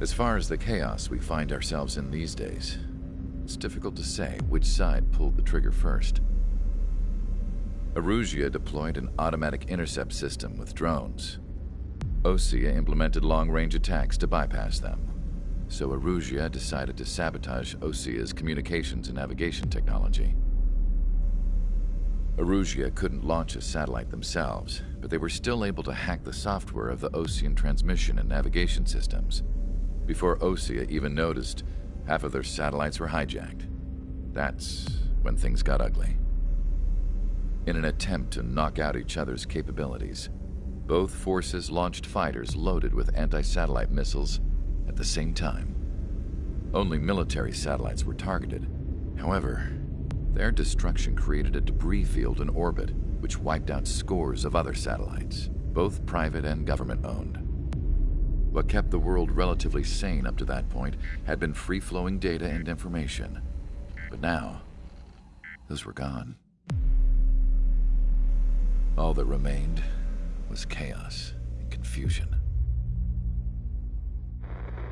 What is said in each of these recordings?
As far as the chaos we find ourselves in these days, it's difficult to say which side pulled the trigger first. Erusia deployed an automatic intercept system with drones. Osea implemented long-range attacks to bypass them. So Erusia decided to sabotage Osea's communications and navigation technology. Erusia couldn't launch a satellite themselves, but they were still able to hack the software of the Osean transmission and navigation systems. Before Osea even noticed, half of their satellites were hijacked. That's when things got ugly. In an attempt to knock out each other's capabilities, both forces launched fighters loaded with anti-satellite missiles at the same time. Only military satellites were targeted. However, their destruction created a debris field in orbit, which wiped out scores of other satellites, both private and government-owned. What kept the world relatively sane up to that point had been free-flowing data and information. But now, those were gone. All that remained was chaos and confusion.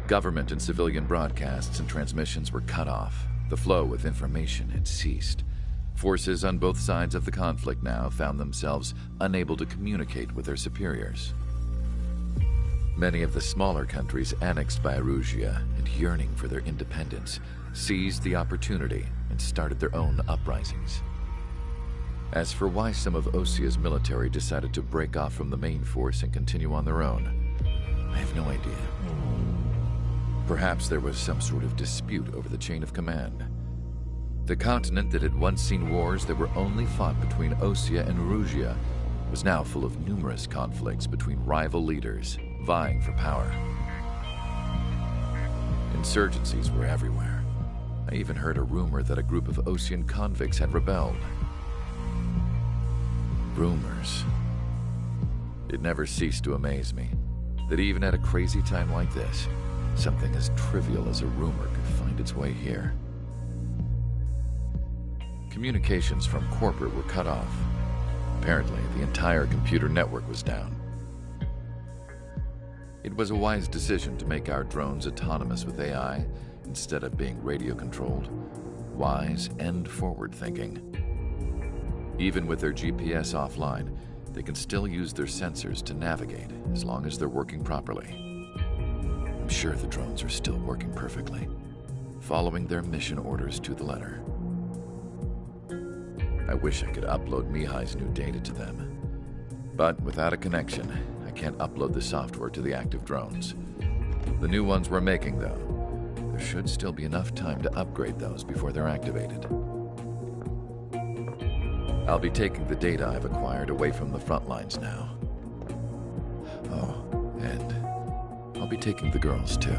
Government and civilian broadcasts and transmissions were cut off. The flow of information had ceased. Forces on both sides of the conflict now found themselves unable to communicate with their superiors. Many of the smaller countries annexed by Erusia and yearning for their independence seized the opportunity and started their own uprisings. As for why some of Osea's military decided to break off from the main force and continue on their own, I have no idea. Perhaps there was some sort of dispute over the chain of command. The continent that had once seen wars that were only fought between Osea and Erusia was now full of numerous conflicts between rival leaders vying for power. Insurgencies were everywhere. I even heard a rumor that a group of Osean convicts had rebelled. Rumors. It never ceased to amaze me that even at a crazy time like this, something as trivial as a rumor could find its way here. Communications from corporate were cut off. Apparently, the entire computer network was down. It was a wise decision to make our drones autonomous with AI instead of being radio-controlled. Wise and forward-thinking. Even with their GPS offline, they can still use their sensors to navigate as long as they're working properly. I'm sure the drones are still working perfectly, following their mission orders to the letter. I wish I could upload Mihai's new data to them. But without a connection, I can't upload the software to the active drones. The new ones we're making, though, there should still be enough time to upgrade those before they're activated. I'll be taking the data I've acquired away from the front lines now. Oh, and I'll be taking the girls, too.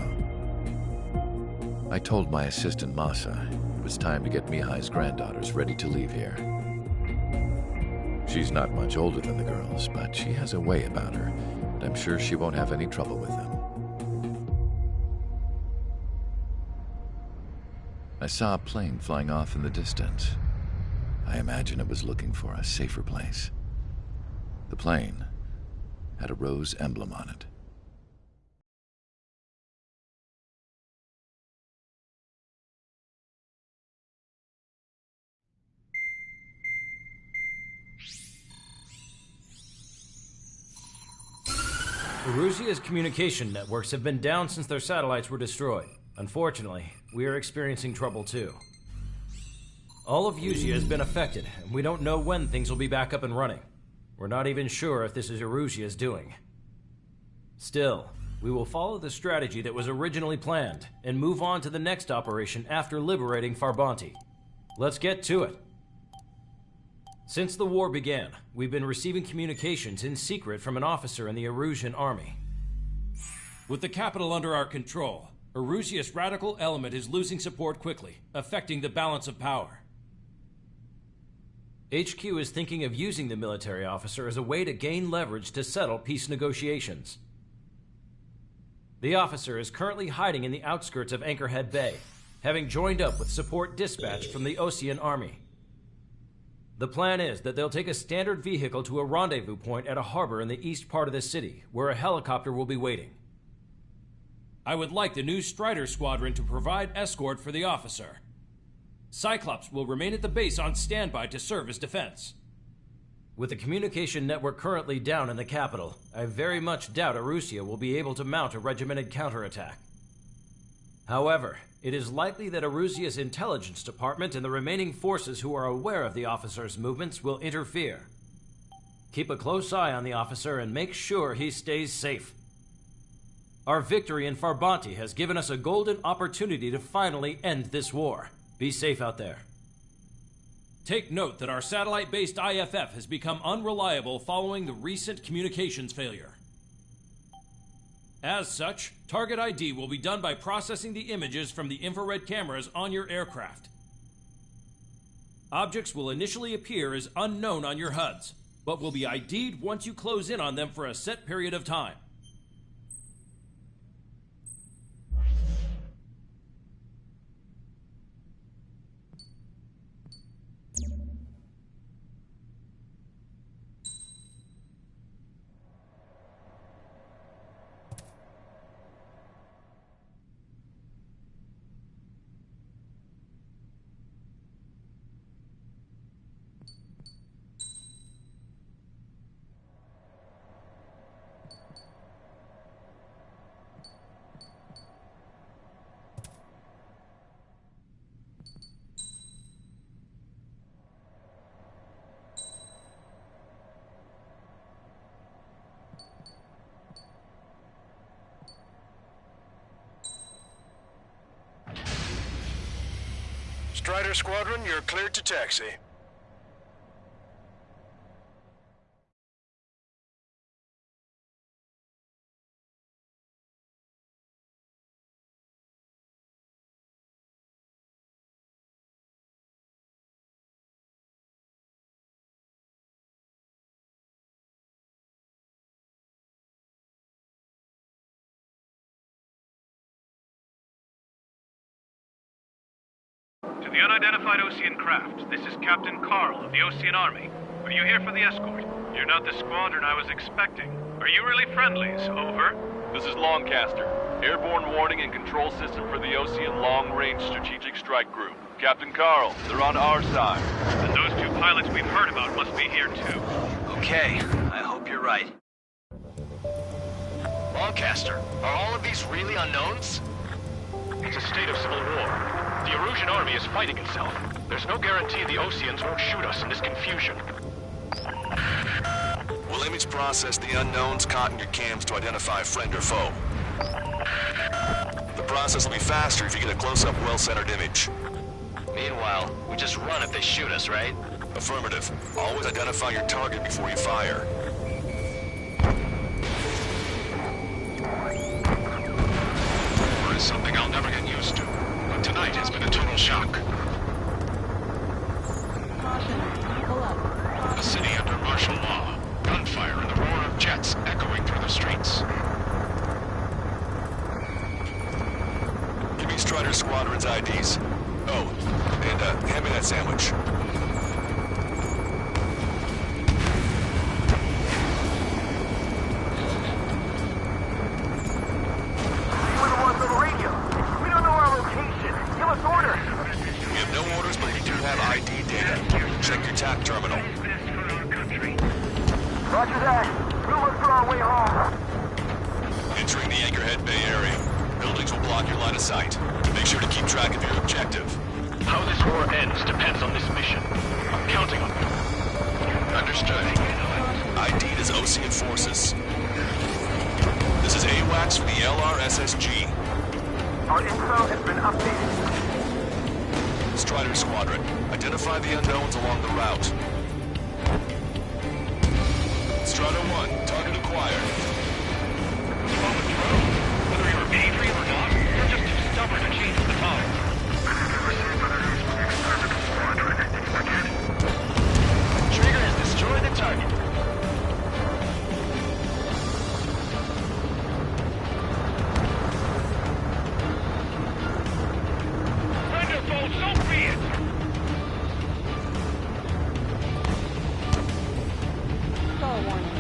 I told my assistant Masa it was time to get Mihai's granddaughters ready to leave here. She's not much older than the girls, but she has a way about her, and I'm sure she won't have any trouble with them. I saw a plane flying off in the distance. I imagine it was looking for a safer place. The plane had a rose emblem on it. Erusia's communication networks have been down since their satellites were destroyed. Unfortunately, we are experiencing trouble too. All of Erusia has been affected, and we don't know when things will be back up and running. We're not even sure if this is Erusia's doing. Still, we will follow the strategy that was originally planned, and move on to the next operation after liberating Farbanti. Let's get to it. Since the war began, we've been receiving communications in secret from an officer in the Erusian army. With the capital under our control, Erusia's radical element is losing support quickly, affecting the balance of power. HQ is thinking of using the military officer as a way to gain leverage to settle peace negotiations. The officer is currently hiding in the outskirts of Anchorhead Bay, having joined up with support dispatched from the Osean army. The plan is that they'll take a standard vehicle to a rendezvous point at a harbor in the east part of the city, where a helicopter will be waiting. I would like the new Strider Squadron to provide escort for the officer. Cyclops will remain at the base on standby to serve as defense. With the communication network currently down in the capital, I very much doubt Arusea will be able to mount a regimented counterattack. However, it is likely that Arusea's intelligence department and the remaining forces who are aware of the officer's movements will interfere. Keep a close eye on the officer and make sure he stays safe. Our victory in Farbanti has given us a golden opportunity to finally end this war. Be safe out there. Take note that our satellite-based IFF has become unreliable following the recent communications failure. As such, target ID will be done by processing the images from the infrared cameras on your aircraft. Objects will initially appear as unknown on your HUDs, but will be ID'd once you close in on them for a set period of time. Strider Squadron, you're cleared to taxi. To the unidentified Osean craft, this is Captain Carl of the Osean Army. Are you here for the escort? You're not the squadron I was expecting. Are you really friendlies? Over. This is Longcaster. Airborne warning and control system for the Osean Long-Range Strategic Strike Group. Captain Carl, they're on our side. And those two pilots we've heard about must be here too. Okay, I hope you're right. Longcaster, are all of these really unknowns? It's a state of civil war. The Erusian army is fighting itself. There's no guarantee the Oseans won't shoot us in this confusion. We'll image process the unknowns caught in your cams to identify friend or foe. The process will be faster if you get a close-up, well-centered image. Meanwhile, we just run if they shoot us, right? Affirmative. Always identify your target before you fire. War is something I'll never get used to. But tonight has been a total shock. A city under martial law. Gunfire and the roar of jets echoing through the streets. Give me Strider Squadron's IDs. Oh, and hand me that sandwich. We're the ones on the radio. We don't know our location. Give us orders. We have no orders, but we do have ID data. Check your TAC terminal. Roger that. We'll look for our way home. Entering the Anchorhead Bay area. Buildings will block your line of sight. Make sure to keep track of your objective. How this war ends depends on this mission. I'm counting on you. Understood. ID'd as Osean forces. This is AWACS for the LRSSG. Our info has been updated. Strider Squadron, identify the unknowns along the route. Strider 1, target acquired. Whether you're Adrian or not, you're just too stubborn to change the time. Trigger has destroyed the target. Wonderful, so be it! Star warning.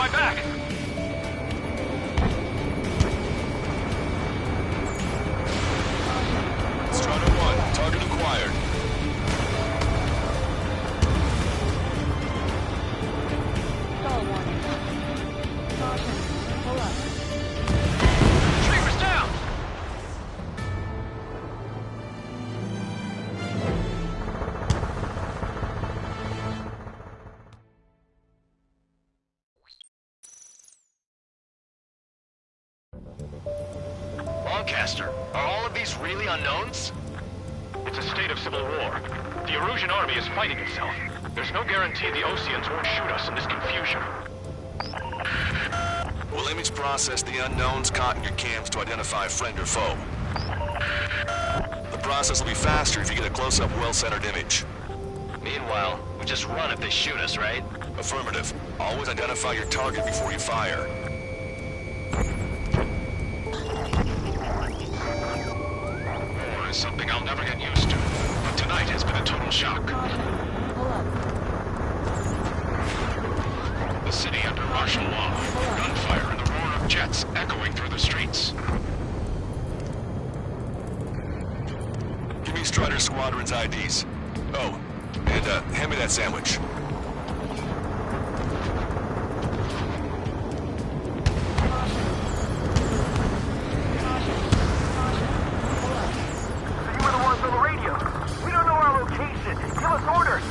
my back! Strider 1, target acquired. Stall warning. Caution. Pull up. Streamer's down! Lancaster, are all of these really unknowns? It's a state of civil war. The Erusian army is fighting itself. There's no guarantee the Oseans won't shoot us in this confusion. We'll image process the unknowns caught in your cams to identify friend or foe. The process will be faster if you get a close-up, well-centered image. Meanwhile, we just run if they shoot us, right? Affirmative. Always identify your target before you fire. War is something I'll never get used to, but tonight has been a total shock. Pull up. The city under martial law, gunfire and the roar of jets echoing through the streets. Give me Strider Squadron's IDs. Oh, and hand me that sandwich. You were the ones on the radio. We don't know our location. Give us orders.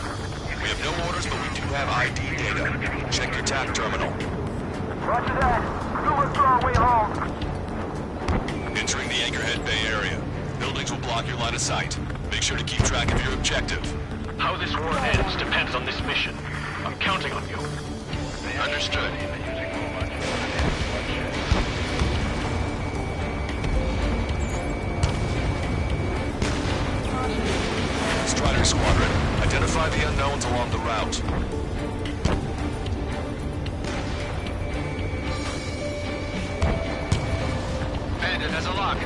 We have no orders, but we do have ID data. Check your TAC terminal. Roger that. We'll look for our way home. Entering the Anchorhead Bay area. Buildings will block your line of sight. Make sure to keep track of your objective. How this war ends depends on this mission. I'm counting on you. Understood. Strider Squadron, identify the unknowns along the route. Bandit has a lock.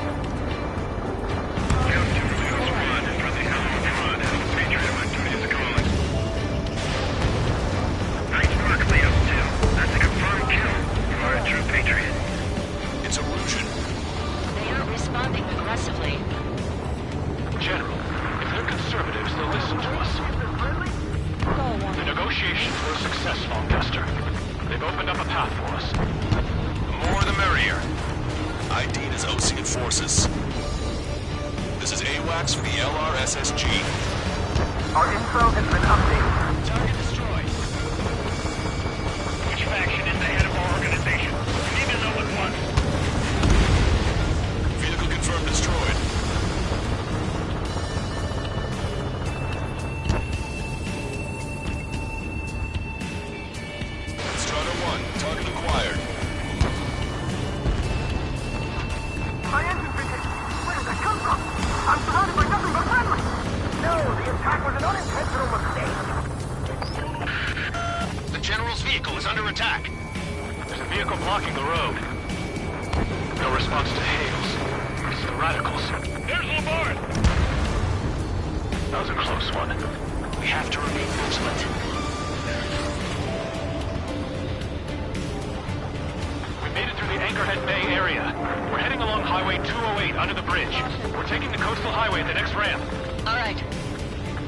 It's Erusian. They aren't responding aggressively. General, if they're conservatives, they'll listen to us. Stall The warning. negotiations were a success, Lancaster. They've opened up a path for us. The more the merrier. ID'd as Osean forces. This is AWACS for the LRSSG. Our info has been updated. Target destroyed. Which faction is the head of our organization? We need to know at once. Vehicle confirmed destroyed. Strider 1, target acquired. My engine's been hit. Where did that come from? I'm surrounded by nothing but friendly. No, the attack was an unintentional mistake. The General's vehicle is under attack. There's a vehicle blocking the road. No response to hails. It's the radicals. There's Lamar! That was a close one. We have to remain vigilant. We made it through the Anchorhead Bay area. We're heading along Highway 208 under the bridge. We're taking the coastal highway at the next ramp. All right.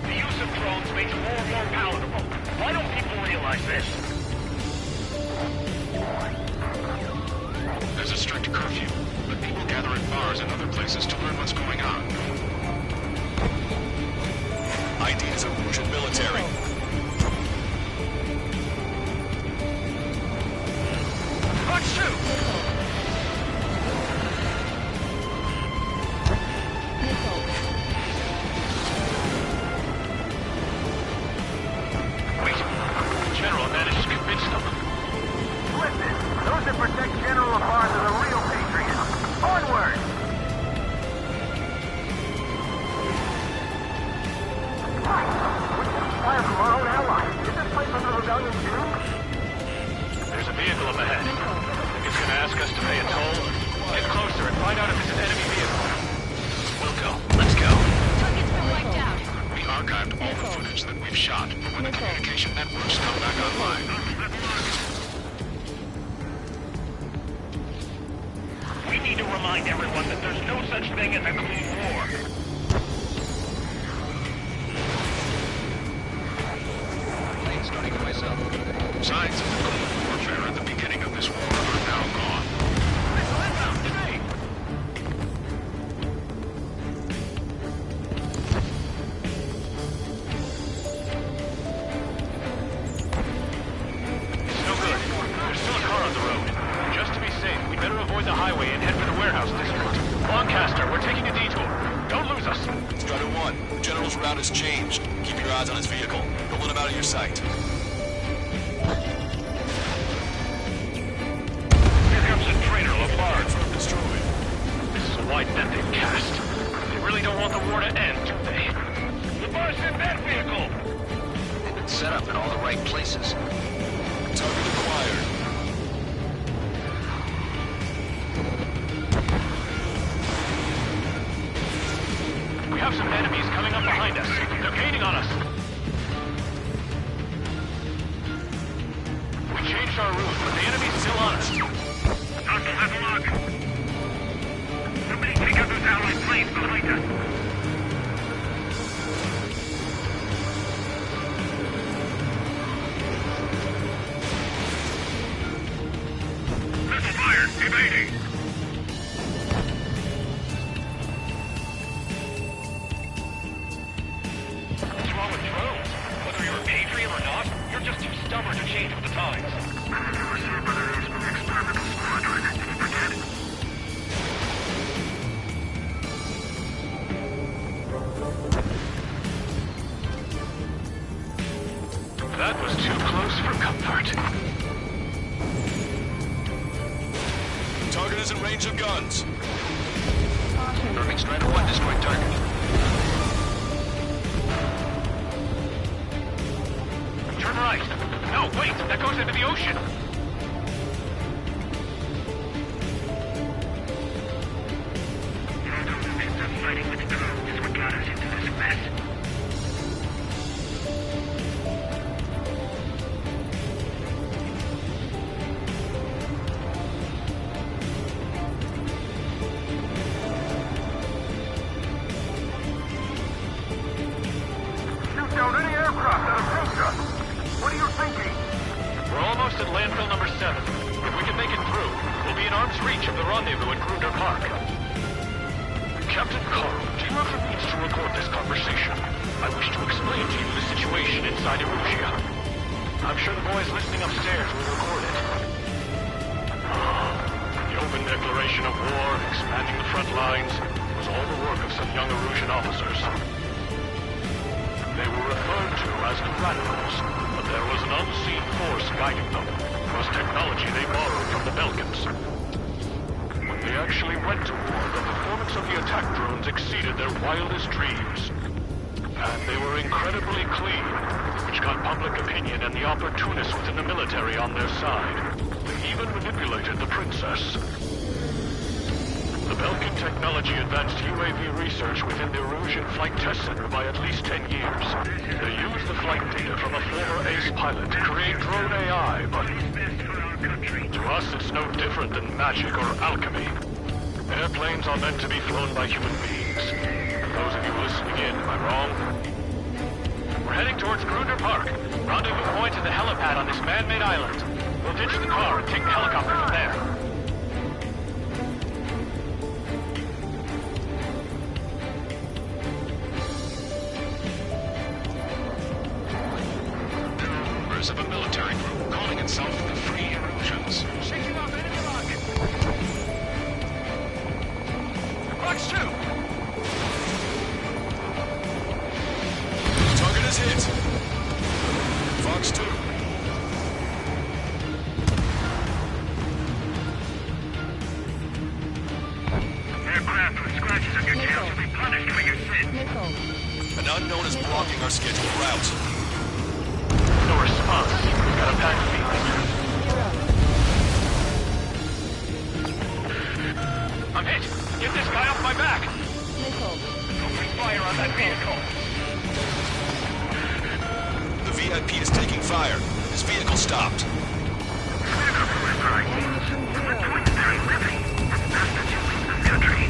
The use of drones makes war more palatable. Why don't people realize this? There's a strict curfew, but people gather at bars and other places to learn what's going on. ID is Erusian military. Let's shoot! Missile. Wait, the General managed to convince them. Listen, those that protect General Lafarge are the real patriots. Onward! Fire from our own allies. Is this place under rebellion too? There's a vehicle up ahead. Think it's gonna ask us to pay a toll? Get closer and find out if it's an enemy vehicle. We'll go. Let's go. Target's been wiped out. We archived all the footage that we've shot, but when the communication networks come back online... remind everyone that there's no such thing as a clean war. Plane starting to rise up. Signs of the Cold Warfare at the beginning of this war are now gone. Missile inbound, today! It's no good. There's still a car on the road. Just to be safe, we'd better avoid the highway and head for the warehouse district. Lancaster, we're taking a detour. Don't lose us. Strider 1, the General's route has changed. Keep your eyes on his vehicle. Don't let him out of your sight. Here comes a traitor, Lafarge. Confirmed destroyed. This is a wide net they've cast. They really don't want the war to end, do they? Lafarge in that vehicle! They've been set up in all the right places. Target acquired. We have some enemies coming up behind us. They're gaining on us. We changed our route, but the enemy's still on us. Hostile, have a look. Somebody take out those allied planes behind us. Missile fired, evading. What's wrong with drones? Whether you're a patriot or not, you're just too stubborn to change with the times. That was too close for comfort. Target is in range of guns. Confirming Strider 1 destroyed target. Turn right. No, wait, that goes into the ocean. Fighting with drones is what got us into this mess. Shoot down any aircraft that approach us. What are you thinking? We're almost at landfill number 7. If we can make it through, we'll be in arm's reach of the rendezvous at Gruner Park. Captain Carl, do you have the means to record this conversation? I wish to explain to you the situation inside Erusia. I'm sure the boys listening upstairs will record it. The open declaration of war, expanding the front lines, was all the work of some young Erusian officers. They were referred to as the Radicals, but there was an unseen force guiding them. It was technology they borrowed from the Belgians. When they actually went to war, the performance of the attack drones exceeded their wildest dreams. And they were incredibly clean, which got public opinion and the opportunists within the military on their side. They even manipulated the princess. The Belgian technology advanced UAV research within the Erusian Flight Test Center by at least 10 years. They used the flight data from a former ace pilot to create drone AI, but to us it's no different than magic or alchemy. Airplanes are meant to be flown by human beings. Those of you listening in, am I wrong? We're heading towards Gruner Park. Rendezvous point is the helipad on this man-made island. We'll ditch the car and take the helicopter from there. Of a military group calling itself the Free Erusians. Shaking off enemy rocket! Fox 2! Target is hit. Fox 2. Aircraft with scratches on your tails will be punished for your sins. An unknown is blocking our scheduled route. No response. We've got a bad feeling. I'm hit. Get this guy off my back. Opening fire on that vehicle. The VIP is taking fire. His vehicle stopped. Enemy from the right. The point's very living. Best that you leave the country.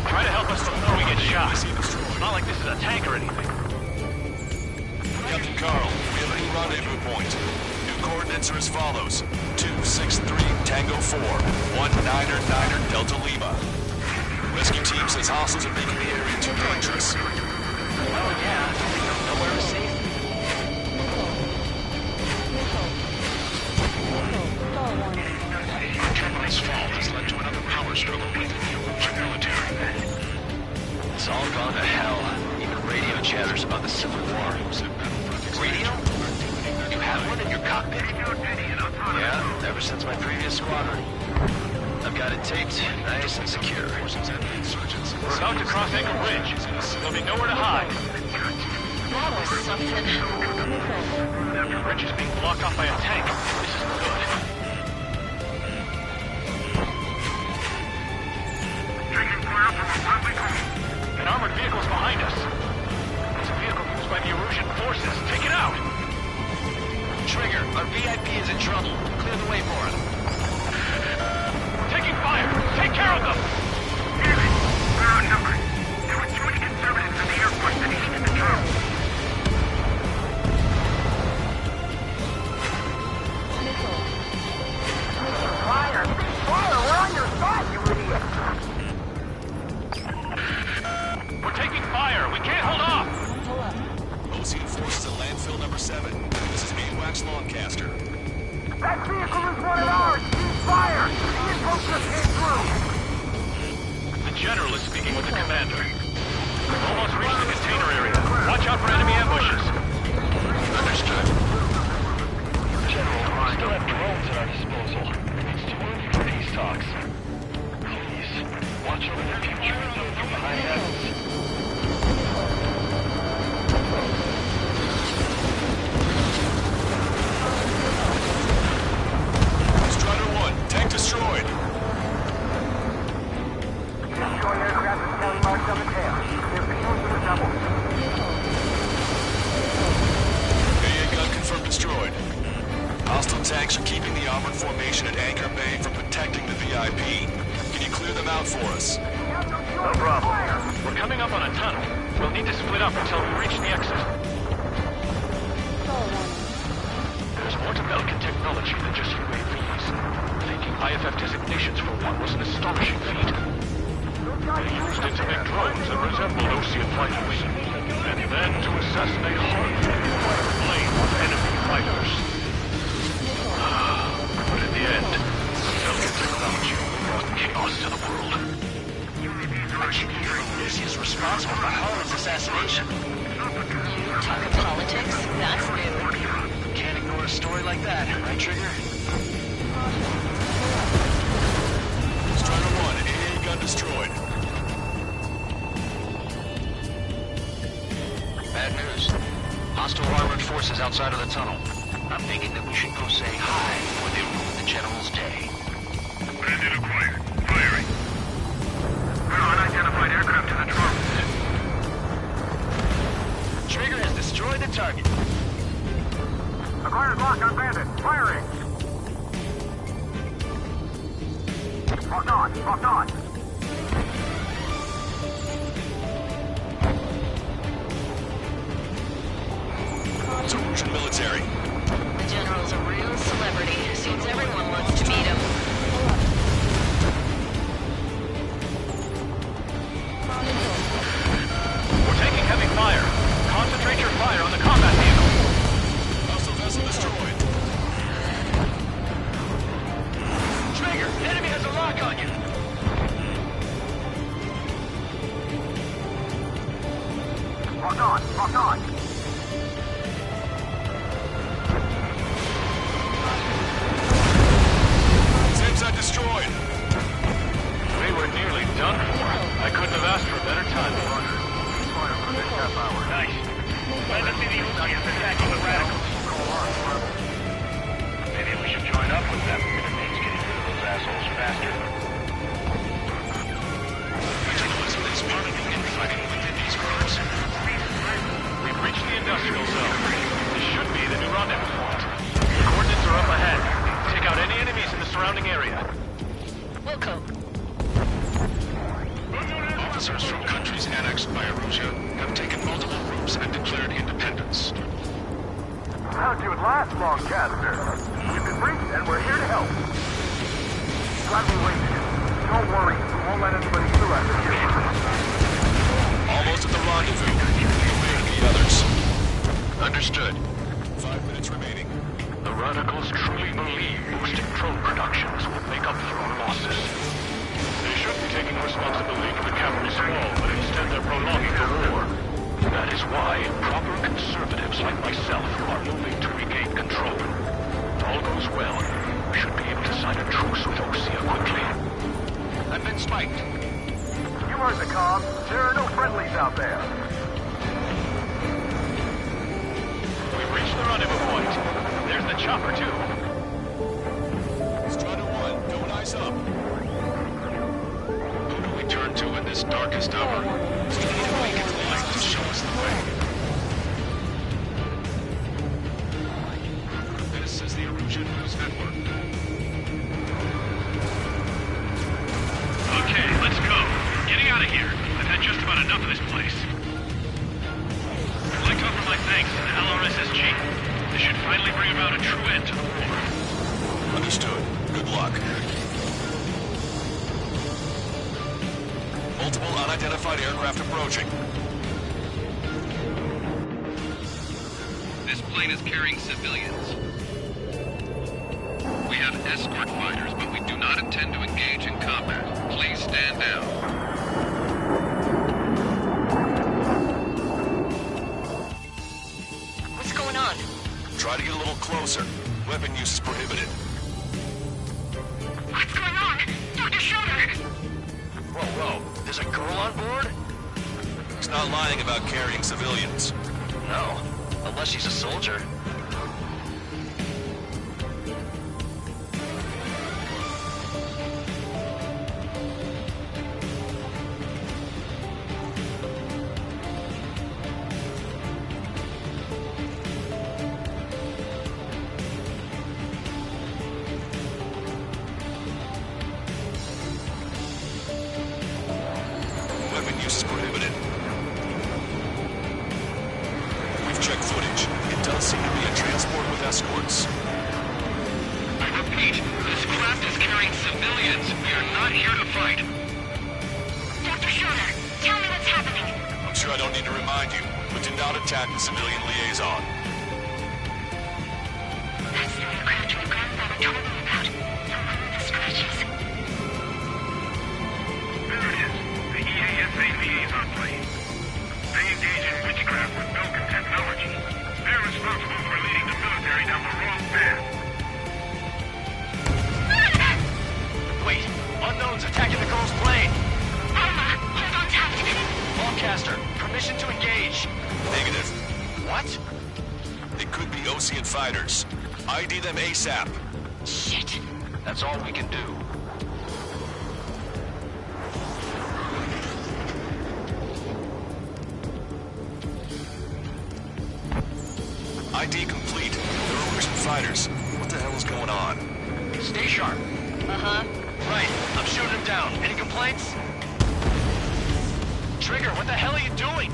Try to help us before we get shot. It's not like this is a tank or anything. Captain Carl, we have a new rendezvous point. New coordinates are as follows. 263 Tango 4, 1999 Delta Lima. Rescue team says hostiles are making the area too dangerous. Oh yeah, nowhere to see. Tripoli's fall has led to another power struggle within the Arusian military. It's all gone to hell. Even radio chatters about the Civil War. Radio? You have one in your cockpit? Yeah, ever since my previous squadron. I've got it taped, nice and secure. We're about to cross Anchor Ridge. There'll be nowhere to hide. That was something. The ridge is being blocked off by a tank. This isn't good. An armored vehicle's behind us. It's a vehicle used by the Arusian forces. Take it out! Trigger, our VIP is in trouble. Clear the way for him. Taking fire! Take care of them! We're outnumbered. There were too many conservatives in the Air Force that he needed to control. Fire! Fire! We're on your side, you idiot! We're taking fire! We can't hold off! Ocean forces at landfill number 7. This is AWACS Lancaster. That vehicle is one of ours! Cease fire! The info just came through! The general is speaking with the commander. We've almost reached the container area. Watch out for enemy ambushes. Understood. General, we still have drones at our disposal. It's too early for peace talks. Please, watch over the future of them from behind us. Strider 1, tank destroyed. Destroy aircraft and tally marks on the tail. They're fueling to the double. AA gun confirmed destroyed. Hostile tanks are keeping the armored formation at Anchor Bay from protecting the VIP. Can you clear them out for us? No problem. We're coming up on a tunnel. We'll need to split up until we reach the exit. There's more to Belkin technology than just UAVs. Taking IFF designations for one was an astonishing feat. They used it to make drones that resembled Osean fighters, and then to assassinate hardly flame on enemy fighters. But in the end, Belkin technology brought chaos to the world. Lucy is responsible for Harlan's assassination. Talking politics? That's new. Can't ignore a story like that, right, Trigger? Strider 1, AA gun destroyed. Bad news. Hostile armored forces outside of the tunnel. I'm thinking that we should go say hi before they ruin the General's day. Bandit acquired. Firing. We're unidentified aircraft to the drones. Trigger has destroyed the target. Acquired lock on bandit. Firing. Locked on. Locked on. It's Arusian military. The general's a real celebrity. Seems everyone wants to meet him. We're taking heavy fire. Concentrate your fire on the combat vehicle. Hostile vessel destroyed. Trigger, enemy has a lock on you. Locked on. Locked on. Sensor destroyed. We were nearly done for. I couldn't have asked for a better time. Nice. Glad to see the Uzians attacking the radicals. Maybe we should join up with them. It means getting rid of those assholes faster. Is part of the infighting within these groups? We've reached officers from countries annexed by Erusia have taken multiple routes and declared independence. Found you at last, Longcaster. We've been briefed and we're here to help. Glad we waited. Don't worry, we won't let anybody through after here. Almost at the rendezvous. Awaiting the others. Understood. 5 minutes remaining. The Radicals truly believe boosting drone productions will make up for our losses. They should be taking responsibility for the capital's fall, but instead they're prolonging the war. That is why proper conservatives like myself are moving to regain control. If all goes well, we should be able to sign a truce with Osia quickly. I've been spiked. You heard the comm. There are no friendlies out there. We've reached the rendezvous point. There's the chopper, too. Strider 1, going eyes up. Who do we turn to in this darkest hour? Strider 1 gets light to show us the way. This is the Erusian News Network. Okay, let's go. Getting out of here. I've had just about enough of this place. I'd like to offer my thanks to the LRSSG. This should finally bring about a true end to the war. Understood. Good luck. Multiple unidentified aircraft approaching. This plane is carrying civilians. We have escort fighters, but we do not intend to engage in combat. Please stand down. What's going on? Try to get a little closer. Weapon use is prohibited. What's going on? Dr. Schroeder! Whoa. There's a girl on board? He's not lying about carrying civilians. No. Unless she's a soldier. Weapon use is prohibited. We've checked footage. It does seem to be a transport with escorts. I repeat, this craft is carrying civilians. We are not here to fight. Dr. Schroeder, tell me what's happening. I'm sure I don't need to remind you, but do not attack the civilian liaison. That's the aircraft your grandfather told me about. The one with the scratches. There it is. The EASA liaison plane. They engage in witchcraft with Belkin technology. They're responsible for leading the military down the wrong path. Wait, unknowns attacking the girl's plane. Alma, hold on tight. Longcaster, permission to engage. Negative. What? They could be Ocean fighters. ID them ASAP. Shit. That's all we can do. ID complete. They're Ocean fighters. What the hell is going on? Stay sharp. Uh-huh. Right, I'm shooting him down. Any complaints? Trigger, what the hell are you doing?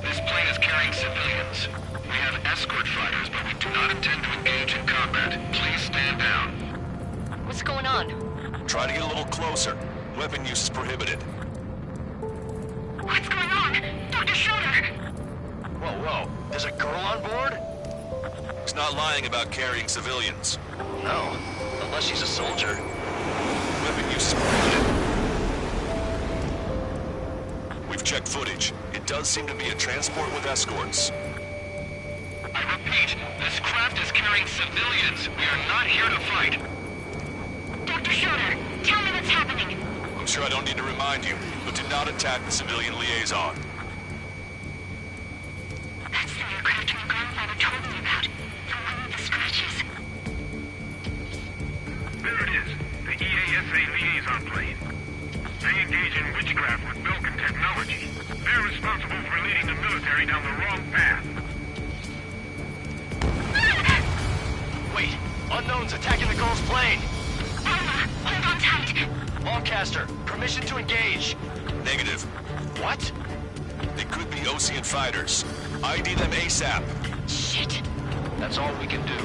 This plane is carrying civilians. We have escort fighters, but we do not intend to engage in combat. Please stand down. What's going on? Try to get a little closer. Weapon use is prohibited. What's going on? Dr. Schroeder! Whoa. There's a girl on board? He's not lying about carrying civilians. No. Unless she's a soldier. Weapon use is prohibited. We've checked footage. It does seem to be a transport with escorts. I repeat, this craft is carrying civilians. We are not here to fight. Dr. Schroeder, tell me what's happening. I'm sure I don't need to remind you, but do not attack the civilian liaison. That's the aircraft your grandfather told me about. The one with the scratches. There it is. The EASA liaison plane. They engage in witchcraft with Belkin technology. They're responsible for leading the military down the wrong path. Wait, unknowns attacking the girl's plane. Alma, hold on tight. Longcaster, permission to engage. Negative. What? They could be Ocean fighters. ID them ASAP. Shit. That's all we can do.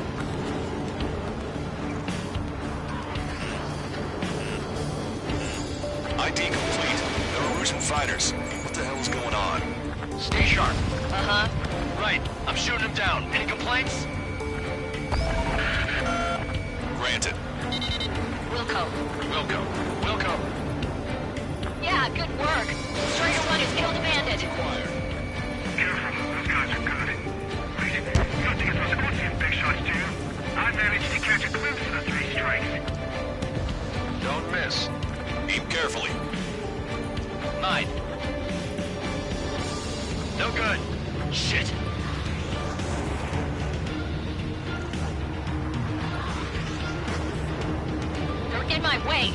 ID complete. They're Erusian fighters. What the hell is going on? Stay sharp. Uh-huh. Right, I'm shooting him down. Any complaints? Granted. Wilco. Wilco. Yeah, good work. Striker 1 has killed a bandit. Careful, those guys are good. Wait, you don't think it was Ocean big shots, do you? I managed to catch a glimpse of the 3 strikes. Don't miss. Aim carefully. 9. No good. Shit. You're in my way.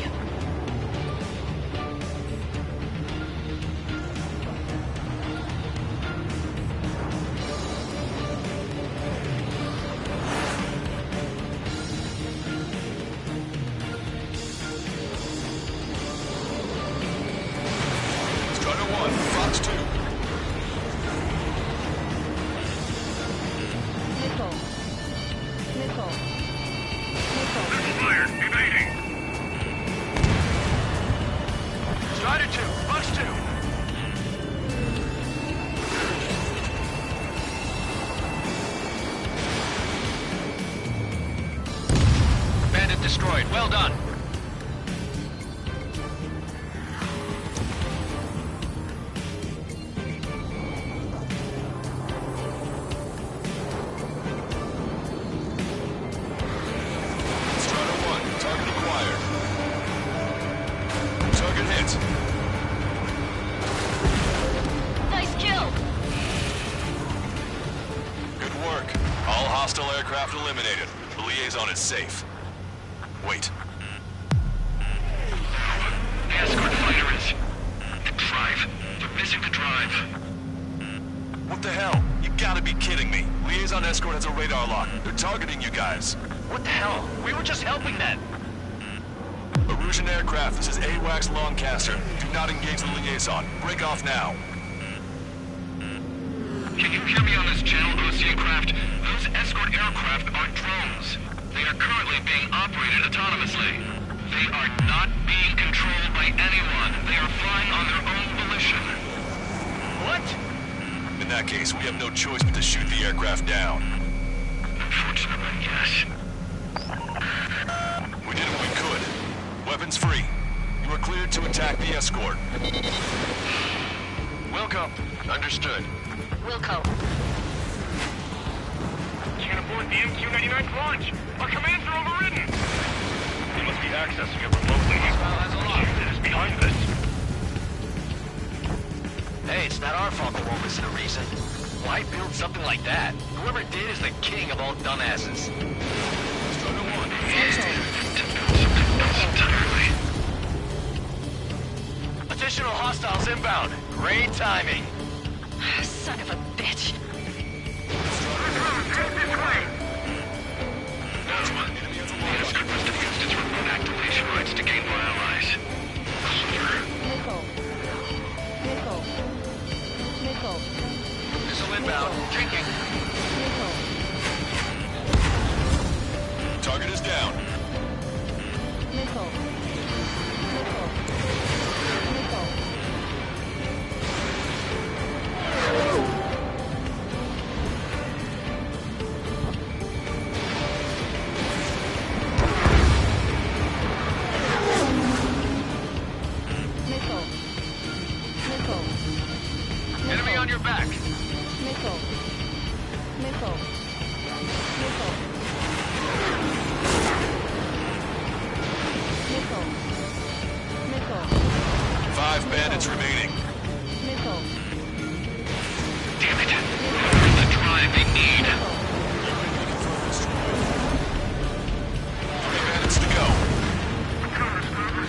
Strider 1, Fox 2. Fire, evading. Strider 2, Fox 2. Bandit destroyed. Well done. Strider 1, target acquired. Target hit. Nice kill. Good work. All hostile aircraft eliminated. The liaison is safe. Wait. The escort fighter is... The drive. They're missing the drive. What the hell? You gotta be kidding me. Liaison escort has a radar lock. They're targeting you guys. What the hell? We were just helping them. Erusian aircraft, this is AWACS Longcaster. Do not engage the liaison. Break off now. Can you hear me on this channel, Ocean craft? Those escort aircraft are drones. They are currently being operated autonomously. They are not being controlled by anyone. They are flying on their own volition. What? In that case, we have no choice but to shoot the aircraft down. Unfortunately, yes. We did what we could. Weapons free. You are cleared to attack the escort. Wilco. Understood. Wilco. Can't abort the MQ-99's launch. Our commands are overridden. They must be accessing it remotely. Jesus is behind this. Hey, it's not our fault they won't listen to reason. Why build something like that? Whoever did is the king of all dumbasses. Strider 1. Entirely. Additional hostiles inbound. Great timing. Son of a bitch. Head this way. The escort must have used its remote activation rights to gain our allies. Missile inbound. Drinking. Target is down. Enemy on your back. Five bandits remaining. Damn it. The drive they need. 3 bandits to go. Cover is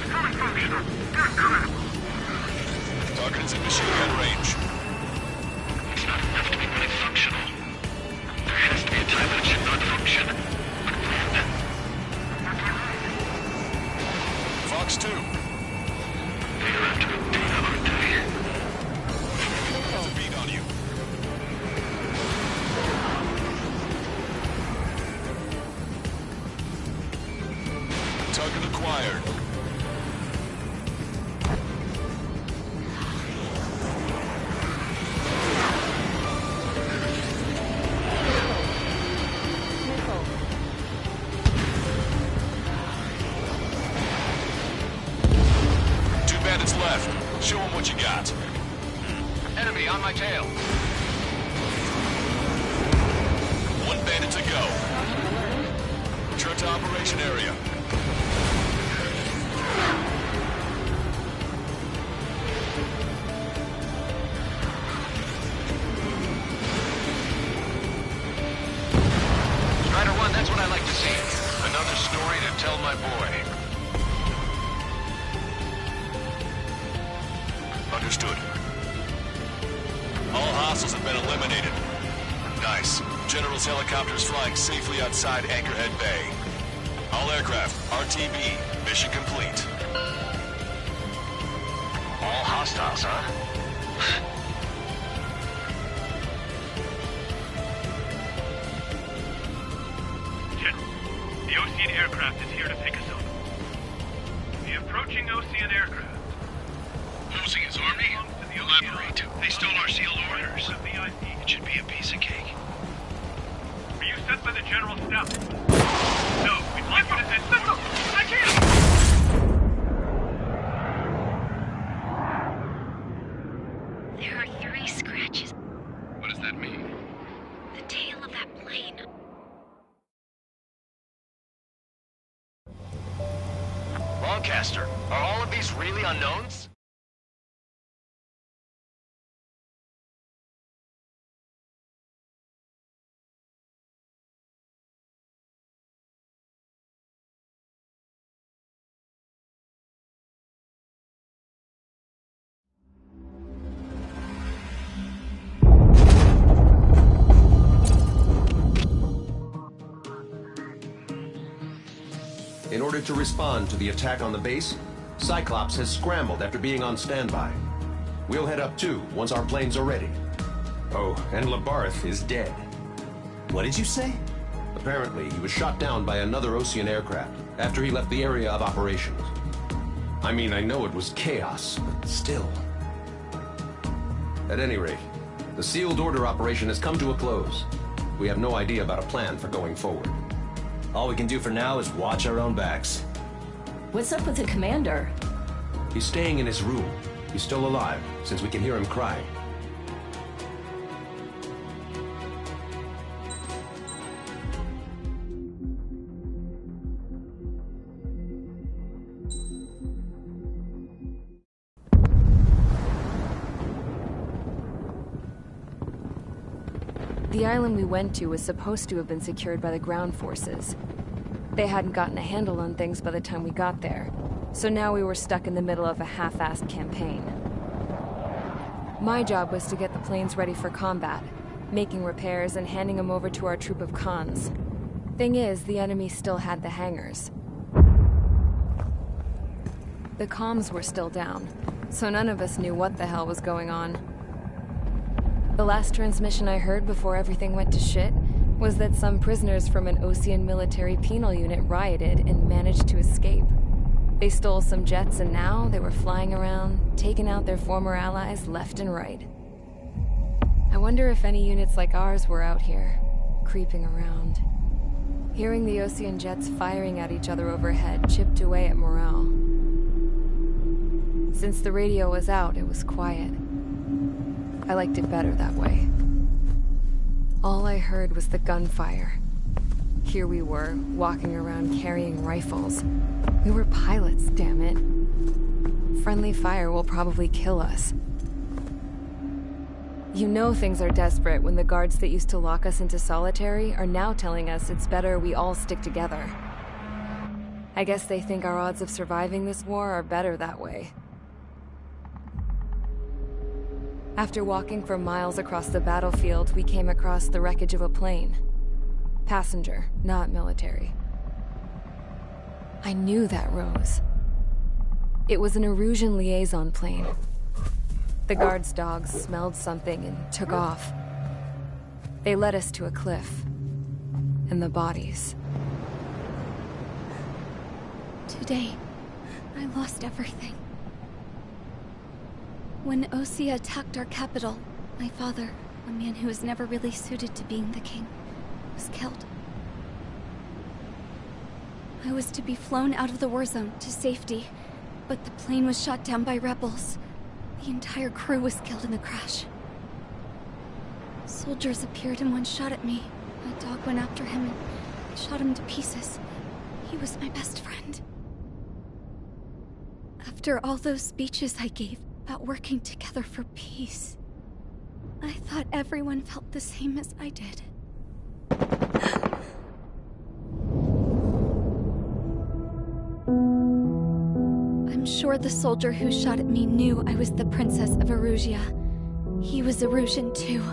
fully functional. They're critical. is in machine gun range. It's not enough to be fully functional. There has to be a time when it should not function. But when? Fox 2. They're after the data, aren't they? Has a beat on you. Target acquired. Two bandits left. Show them what you got. Enemy on my tail. One bandit to go. Return to operation area. Strider 1, that's what I like to see. Another story to tell my boy. Understood. All hostiles have been eliminated. Nice. General's helicopters flying safely outside Anchorhead Bay. All aircraft, RTB, mission complete. All hostiles, huh? General, the Ocean aircraft is here to pick us up. The approaching Ocean aircraft. Losing his army? Elaborate. They stole our sealed orders. It should be a piece of cake. Were you sent by the General's staff? No, we'd like you to send... Missile! I can't! There are 3 scratches. What does that mean? The tail of that plane. Lancaster, are all of these really unknowns? In order to respond to the attack on the base, Cyclops has scrambled after being on standby. We'll head up too, once our planes are ready. Oh, and Labarth is dead. What did you say? Apparently, he was shot down by another Ocean aircraft after he left the area of operations. I mean, I know it was chaos, but still. At any rate, the sealed order operation has come to a close. We have no idea about a plan for going forward. All we can do for now is watch our own backs. What's up with the commander? He's staying in his room. He's still alive, since we can hear him crying. The island we went to was supposed to have been secured by the ground forces. They hadn't gotten a handle on things by the time we got there, so now we were stuck in the middle of a half-assed campaign. My job was to get the planes ready for combat, making repairs and handing them over to our troop of cons. Thing is, the enemy still had the hangars. The comms were still down, so none of us knew what the hell was going on. The last transmission I heard before everything went to shit was that some prisoners from an Ocean military penal unit rioted and managed to escape. They stole some jets and now they were flying around, taking out their former allies left and right. I wonder if any units like ours were out here, creeping around. Hearing the Ocean jets firing at each other overhead chipped away at morale. Since the radio was out, it was quiet. I liked it better that way. All I heard was the gunfire. Here we were, walking around carrying rifles. We were pilots, damn it. Friendly fire will probably kill us. You know things are desperate when the guards that used to lock us into solitary are now telling us it's better we all stick together. I guess they think our odds of surviving this war are better that way. After walking for miles across the battlefield, we came across the wreckage of a plane. Passenger, not military. I knew that rose. It was an Erusian liaison plane. The guard's dogs smelled something and took off. They led us to a cliff. And the bodies. Today, I lost everything. When Osea attacked our capital, my father, a man who was never really suited to being the king, was killed. I was to be flown out of the war zone to safety, but the plane was shot down by rebels. The entire crew was killed in the crash. Soldiers appeared and one shot at me. My dog went after him and shot him to pieces. He was my best friend. After all those speeches I gave about working together for peace, I thought everyone felt the same as I did. I'm sure the soldier who shot at me knew I was the Princess of Erusia. He was Erusian too.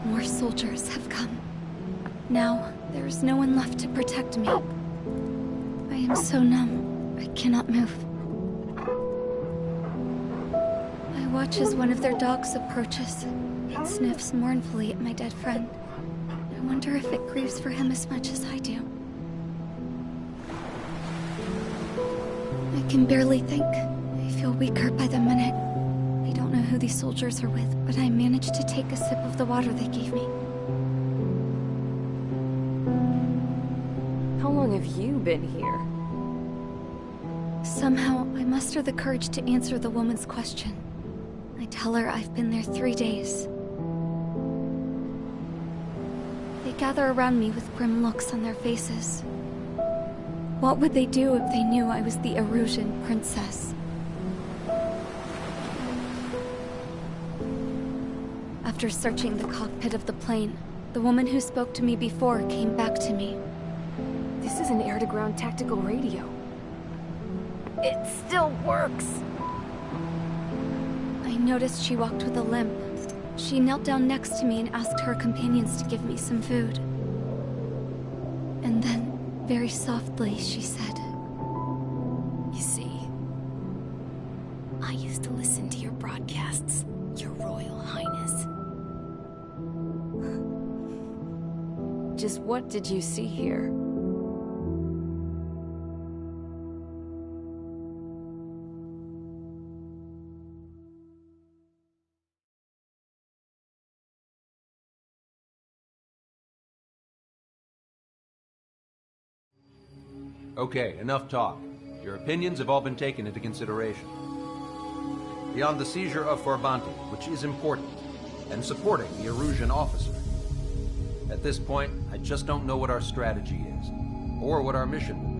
More soldiers have come. Now, there is no one left to protect me. I am so numb, I cannot move. I watch as one of their dogs approaches. It sniffs mournfully at my dead friend. I wonder if it grieves for him as much as I do. I can barely think. I feel weaker by the minute. I don't know who these soldiers are with, but I managed to take a sip of the water they gave me. How long have you been here? Somehow, I muster the courage to answer the woman's question. I tell her I've been there 3 days. They gather around me with grim looks on their faces. What would they do if they knew I was the Erusian princess? After searching the cockpit of the plane, the woman who spoke to me before came back to me. This is an air-to-ground tactical radio. It still works! I noticed she walked with a limp. She knelt down next to me and asked her companions to give me some food. And then, very softly, she said, You see, I used to listen to your broadcasts, Your Royal Highness. Just what did you see here? Okay, enough talk. Your opinions have all been taken into consideration. Beyond the seizure of Forbanti, which is important, and supporting the Erusian officer. At this point, I just don't know what our strategy is, or what our mission will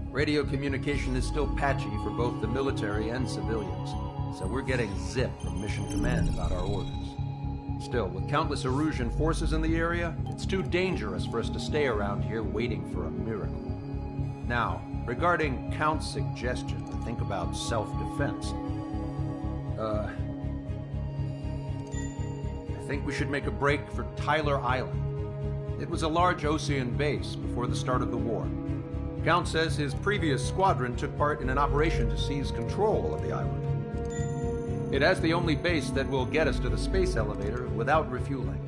be. Radio communication is still patchy for both the military and civilians, so we're getting zip from Mission Command about our orders. Still, with countless Erusian forces in the area, it's too dangerous for us to stay around here waiting for a miracle. Now, regarding Count's suggestion to think about self-defense, I think we should make a break for Tyler Island. It was a large Osean base before the start of the war. Count says his previous squadron took part in an operation to seize control of the island. It has the only base that will get us to the space elevator without refueling.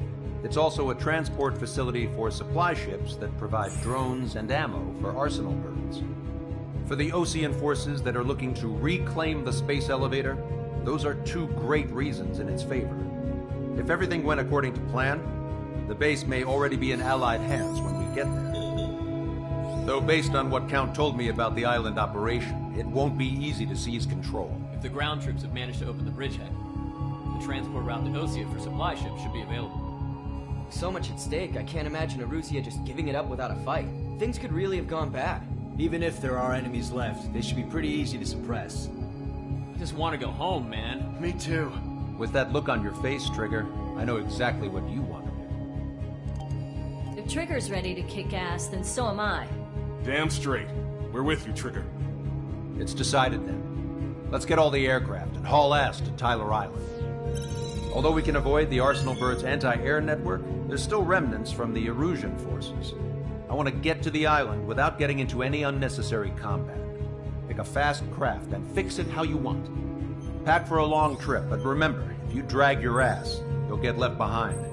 It's also a transport facility for supply ships that provide drones and ammo for arsenal birds. For the Osean forces that are looking to reclaim the space elevator, those are two great reasons in its favor. If everything went according to plan, the base may already be in Allied hands when we get there. Though based on what Count told me about the island operation, it won't be easy to seize control. If the ground troops have managed to open the bridgehead, the transport route to Osea for supply ships should be available. So much at stake, I can't imagine Erusia just giving it up without a fight. Things could really have gone bad. Even if there are enemies left, they should be pretty easy to suppress. I just want to go home, man. Me too. With that look on your face, Trigger, I know exactly what you want to If Trigger's ready to kick ass, then so am I. Damn straight. We're with you, Trigger. It's decided then. Let's get all the aircraft and haul ass to Tyler Island. Although we can avoid the Arsenal Bird's anti-air network, there's still remnants from the Erusian forces. I want to get to the island without getting into any unnecessary combat. Pick a fast craft and fix it how you want. Pack for a long trip, but remember, if you drag your ass, you'll get left behind.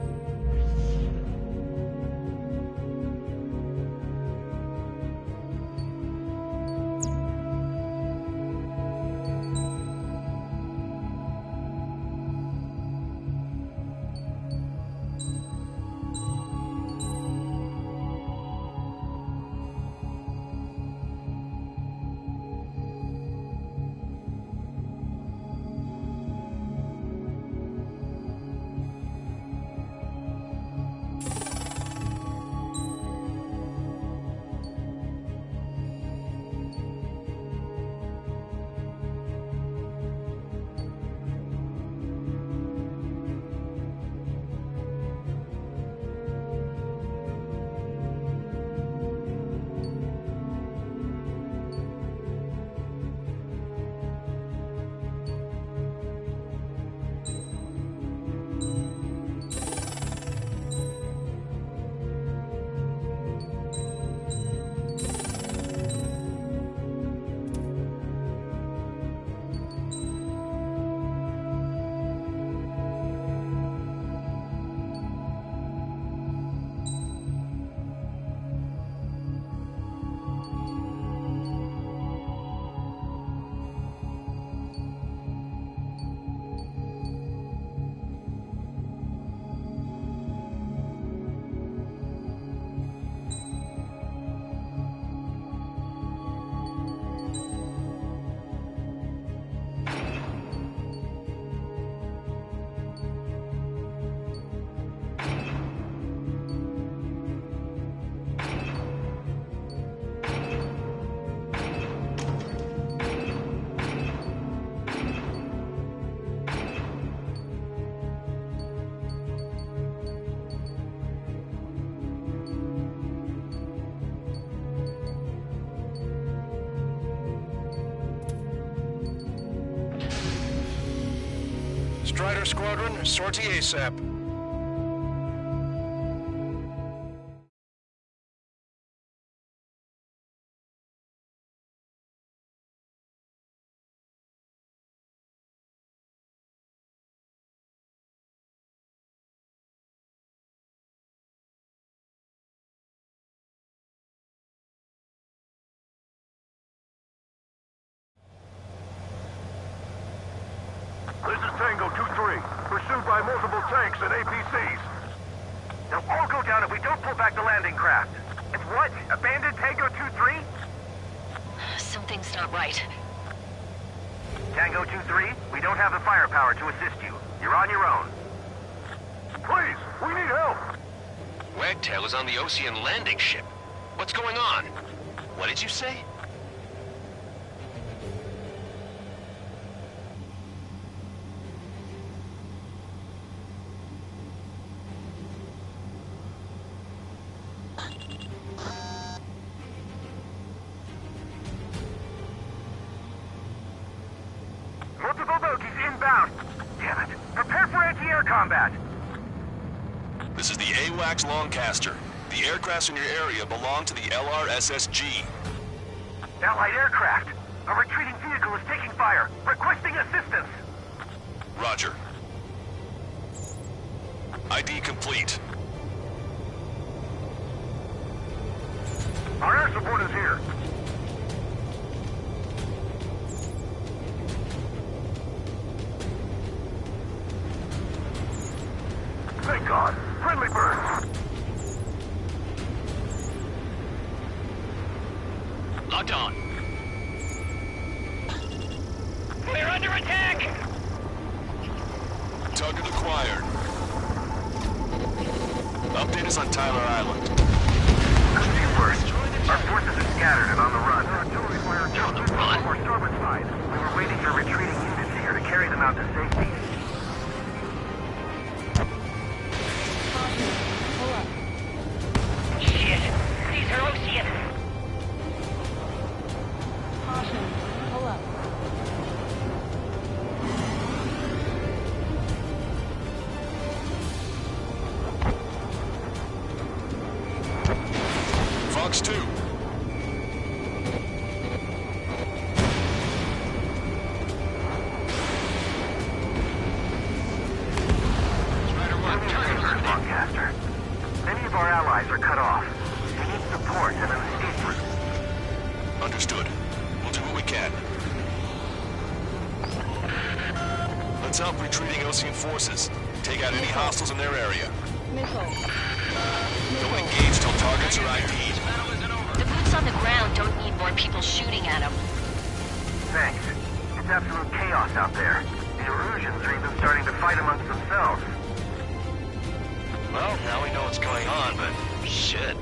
Strider Squadron, sortie ASAP. This is Tango 2-3, pursued by multiple tanks and APCs. They'll all go down if we don't pull back the landing craft. It's what? Abandoned Tango 2-3? Something's not right. Tango 2-3, we don't have the firepower to assist you. You're on your own. Please, we need help! Wagtail is on the Ocean landing ship. What's going on? What did you say? Multiple bogies inbound. Damn it. Prepare for anti-air combat. This is the AWACS Longcaster. The aircrafts in your area belong to the LRSSG. Allied aircraft. A retreating vehicle is taking fire. Requesting assistance. Roger. ID complete. Our air support is here. Thank God. Friendly birds. Locked on. We're under attack! Target acquired. Update us on Tyler Island. First, our forces are scattered and on the run. Artillery fire on our starboard side. We were waiting for retreating units here to carry them out to safety. Shit! These are Ocean! Caution. Pull Understood. We'll do what we can. Let's help retreating Osean forces. Take out any hostiles in their area. Don't engage till targets are ID'd. The boots on the ground don't need more people shooting at them. Thanks. It's absolute chaos out there. The Erusians are even starting to fight amongst themselves. Well, now we know what's going on, but shit.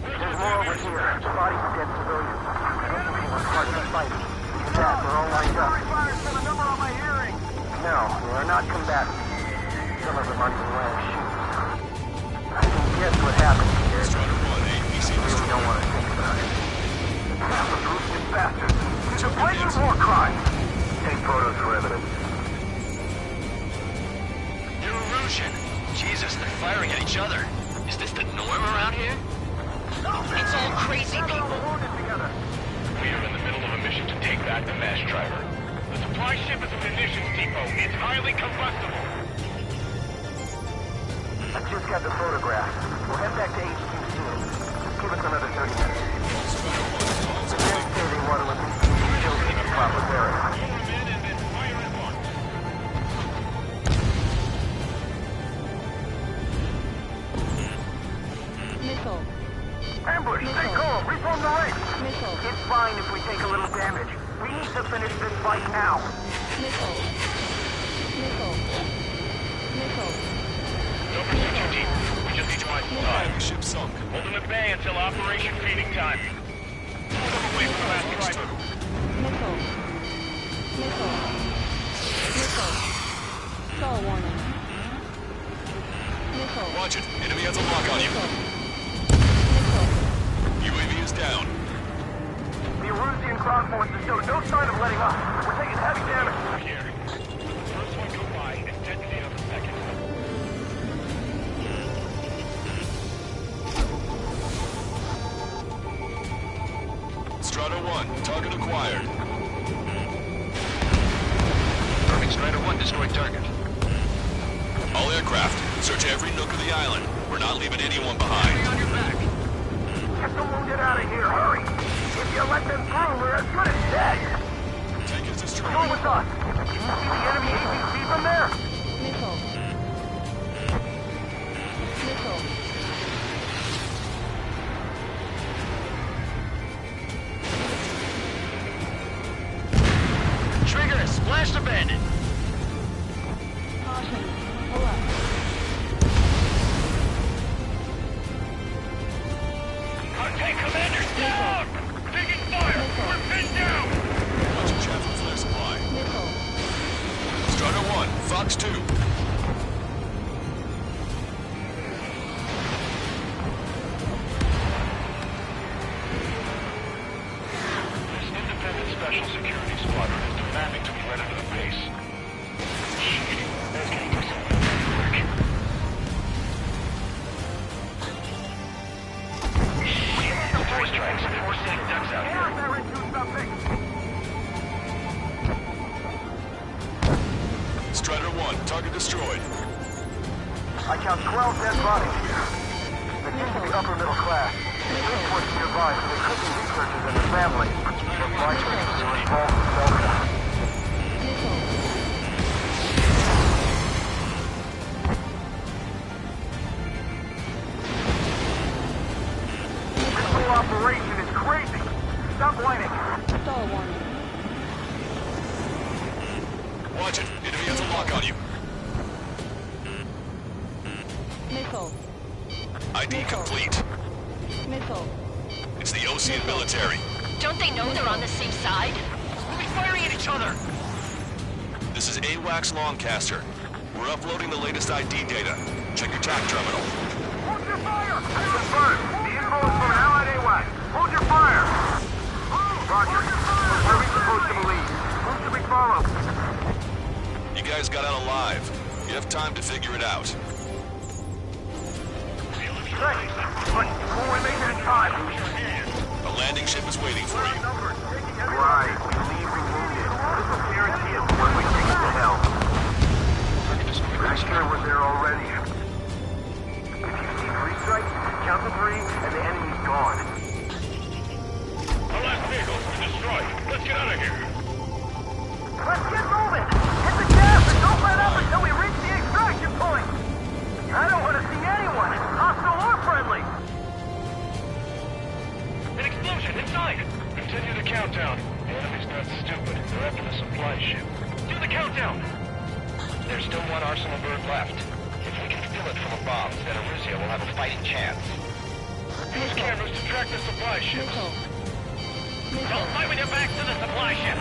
There's more over here. Bodies of dead civilians. Infantry was partner fighting. Yeah, they're all lined up. A number on my hearing. No, they are not combatants. Some of them aren't even wearing shoes. I can guess what happened here. I really don't want to think about it. Half of ruthless bastards. It's a blatant war crime. Take photos for evidence. You're Erusian. Jesus, they're firing at each other. Is this the norm around here? It's all crazy people. We are in the middle of a mission to take back the mass driver. The supply ship is a munitions depot. It's highly combustible. I just got the photograph. We'll head back to HQ soon. Give us another 30 minutes. Then say they want to at least show the proper bearing. Missile. Ambush! Stay calm! Reform the ranks! It's fine if we take a little damage. We need to finish this fight now. Missile. Don't pursue too deep. We just need to buy some time. Ship sunk. Hold them at bay until Operation Feeding Time. Hold them away from the last driver. Missile. Stall warning. Watch it. Enemy has a lock on you. UAV is down. The Erusian ground forces show no sign of letting up. We're taking heavy damage. Here. First one go by and detonate on the second. Strata 1, target acquired. Perfect. Strider 1, destroyed target. All aircraft, search every nook of the island. We're not leaving anyone behind. On your back. Get the wounded out of here, hurry! If you let them through, we're as good as dead! Tank is destroyed. Go with us! Can you see the enemy APC from there? Trigger is splashed abandoned. Our tank commander's down! Taking fire! We're pinned down! Watch your chaff and flare supply. Strata 1, Fox 2. This independent special security squadron is demanding to be ready for the base. That's getting us some work. Deploy strikes. We're seeing ducks out here. Strider 1, target destroyed. I count 12 dead bodies here. They seem to be upper middle class. Airport's nearby, so they could be researchers and their families. But likely they were involved in self-defense. This whole operation is crazy! Stop whining! Stall warning. Watch it. Enemy has a lock on you. Missile. ID complete. Missile. It's the Osean military. Don't they know they're on the same side? We'll be firing at each other. This is AWACS Longcaster. We're uploading the latest ID data. Check your TAC terminal. Hold your fire! Confirmed. The info is from Allied AWAC. Hold your fire! Roger. Where are we supposed to believe? Who should we follow? You guys got out alive. You have time to figure it out. Thanks. But before we make that time... A landing ship is waiting for you. Right. Leave wounded. This will guarantee us when we take it to hell. Pretty sure we're there already. If you see 3 strikes, count to 3, and the enemy's gone. explosion inside! Continue the countdown. The enemy's not stupid. They're after the supply ship. Do the countdown! There's still one arsenal bird left. If we can steal it full of bombs, then Arusea will have a fighting chance. Use cameras to track the supply ships. Don't fight with your backs to the supply ship!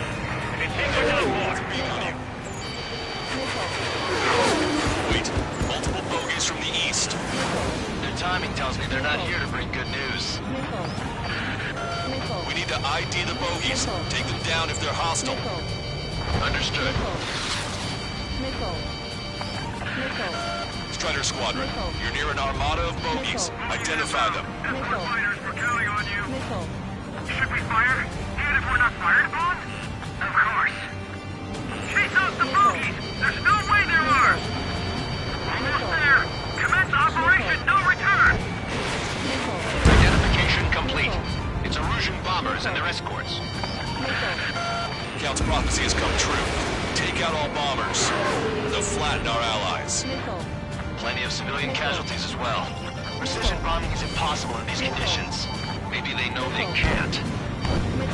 If it takes you down board! Wait, multiple bogies from the east. Their timing tells me they're not here to bring good news. We need to ID the bogies. Take them down if they're hostile. Understood. Strider Squadron, you're near an armada of bogies. Identify them. Fighters, we're counting on you. Should we fire? Even if we're not fired upon? Of course. Chase out the bogies! There's no way they're ours! Almost there! Commence operation no return! Identification complete. It's Erusian bombers and their escorts. Count's prophecy has come true. Take out all bombers. They'll flatten our allies. Plenty of civilian casualties as well. Precision bombing is impossible in these conditions. Maybe they know they can't.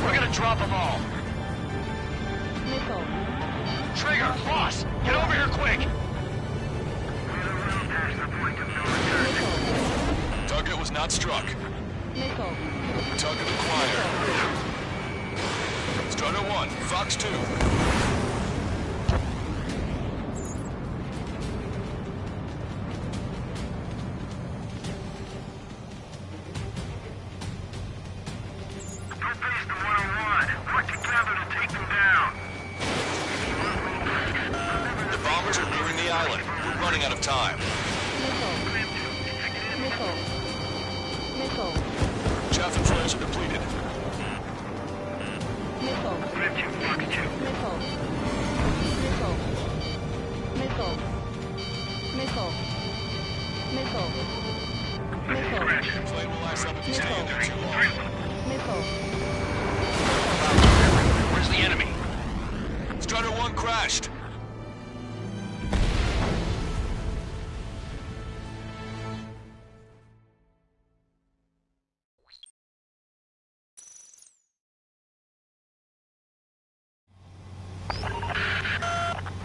We're gonna drop them all. Trigger, boss, get over here quick! Target was not struck. Target acquired. Strider 1, Fox 2. Out of time. Chaff and flares are depleted. Flame will last up if you stay in there too long. Where's the enemy? Strider 1 crashed.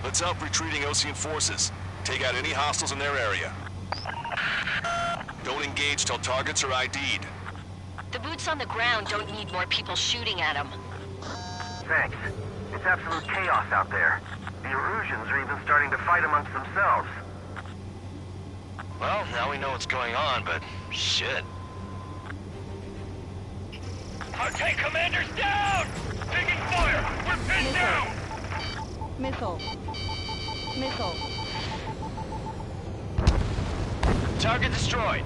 Let's help retreating Osean forces. Take out any hostiles in their area. Don't engage till targets are ID'd. The boots on the ground don't need more people shooting at them. Thanks. It's absolute chaos out there. The Erusians are even starting to fight amongst themselves. Well, now we know what's going on, but shit. Our tank commander's down! Taking fire! We're pinned down! Missile. Target destroyed.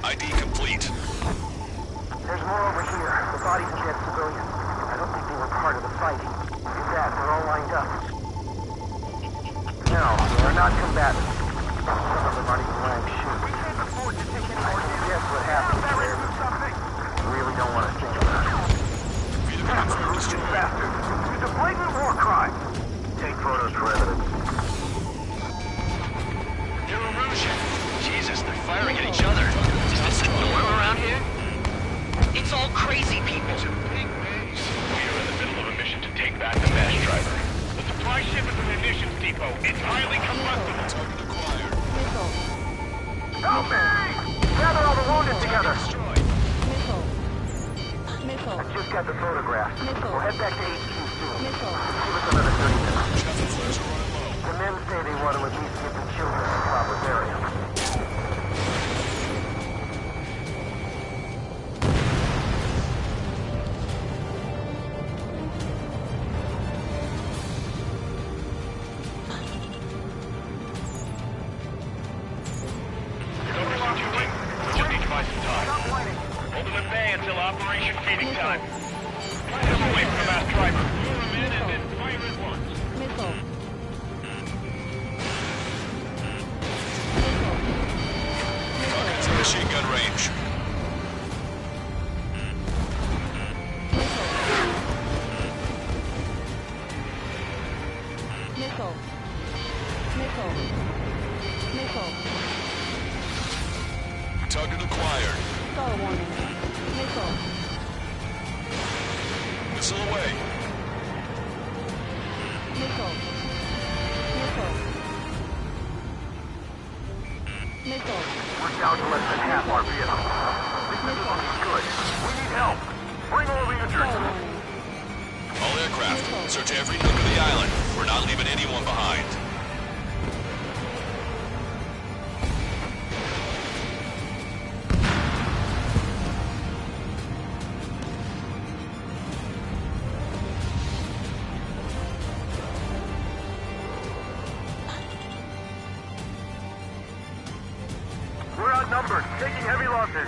ID complete. There's more over here. The bodies of dead civilians. I don't think they were part of the fighting. Look at that, they're all lined up. No, they're not combatants. Some of them aren't even wearing shoes. We can't afford to take any more. Guess what happened there? Really don't want to think about it. Erusian bastards. It's a blatant war crime. Take photos for evidence. They're Erusian. Jesus, they're firing at each other. Is this the norm around here? It's all crazy people. It's a big base. We are in the middle of a mission to take back the mass driver. The supply ship is a munitions depot. It's highly combustible. Target acquired. Help me! Gather all the wounded together. I just got the photograph. We'll head back to HQ soon. Give us another 30 minutes. Chaff and flares are running low. The men say they want to at least get the children to proper burial. Operation feeding time. Get him away from the mass driver. Lure him in and then fire at once. Target's in machine gun range. Target acquired. Star warning. Missile. Missile away. Missile. Missile. Missile. We're down to less than half our vehicle. This is looking good. We need help. Bring all the injured. All aircraft, search every nook of the island. We're not leaving anyone behind. We're outnumbered, taking heavy losses.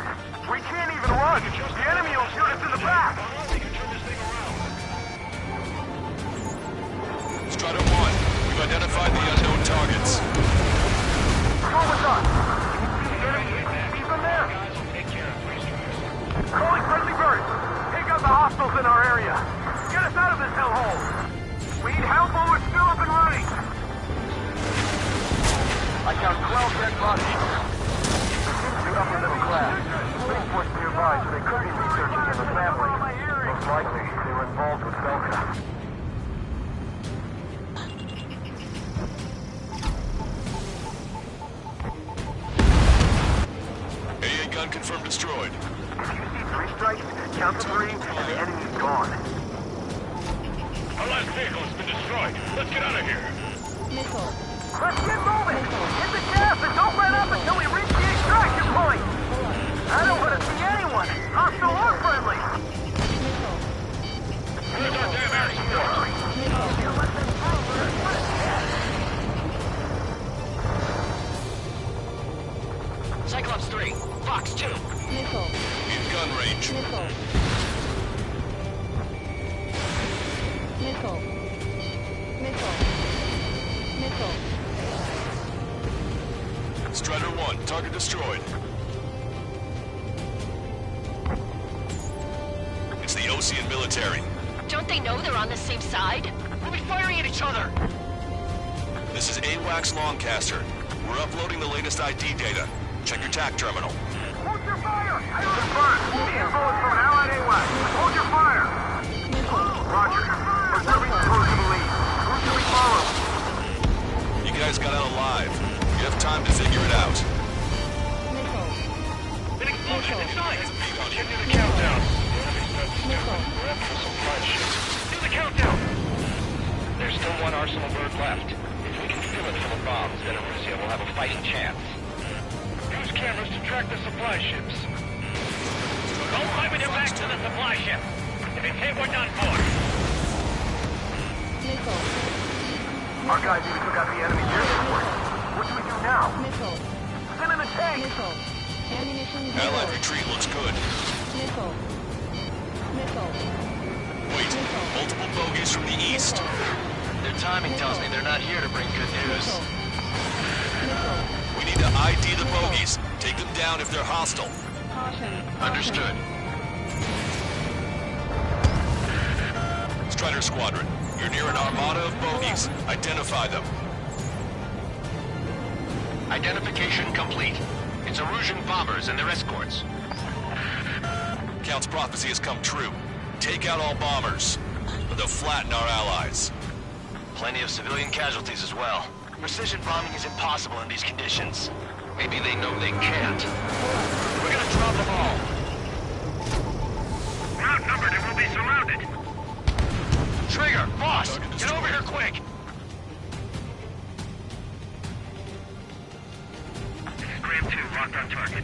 We can't even run. The enemy will shoot us in the back. Strider 1, we've identified the unknown targets. Go with us. The enemy, even there. Calling friendly birds. Take out the hostiles in our area. Get us out of this hellhole. We need help while we're still up and running. I count 12 dead bodies. The upper middle class. Spaceport's nearby, so they could be researchers and their families. Most likely, they were involved with Belka. AA gun confirmed destroyed. If you see 3 strikes, count to 3, and the enemy's gone. Our last vehicle has been destroyed. Let's get out of here. Missile. Let's get moving! Hit the gas and don't let up until we reach the extraction point! I don't want to see anyone, hostile or friendly! Where's our damn air support? Cyclops 3, Fox 2. Missile. In gun range. Missile. Missile. Missile. Missile. Strider 1, target destroyed. It's the Ocean military. Don't they know they're on the same side? We'll be firing at each other. This is AWACS Longcaster. We're uploading the latest ID data. Check your TAC terminal. Hold your fire! Confirmed. The info is from Allied AWAC. Hold your fire! Roger. Observing the course of the lead. Who should we follow? You guys got out alive. You have time to figure it out. An explosion inside. Get near the countdown. We're after the supply ship. Do the countdown. There's still one arsenal bird left. If we can fill it full of bombs, then Russia will have a fighting chance. Use cameras to track the supply ships. Don't fight with your back to the supply ship. If it's hit, we're done for. Missile. Our guys even took out the enemy air support. What do we do now? Missile. Send in a tank! Missile. Ammunition zero. Allied retreat looks good. Missile. Missile. Wait, multiple bogeys from the east. Their timing tells me they're not here to bring good news. We need to ID the bogeys. Take them down if they're hostile. Caution. Understood. Strider Squadron, you're near an armada of bogeys. Identify them. Identification complete. It's Erusian bombers and their escorts. Count's prophecy has come true. Take out all bombers. They'll flatten our allies. Plenty of civilian casualties as well. Precision bombing is impossible in these conditions. Maybe they know they can't. We're gonna drop them all. We're outnumbered and we'll be surrounded. Trigger, boss, get over here quick. Graham 2, locked on target.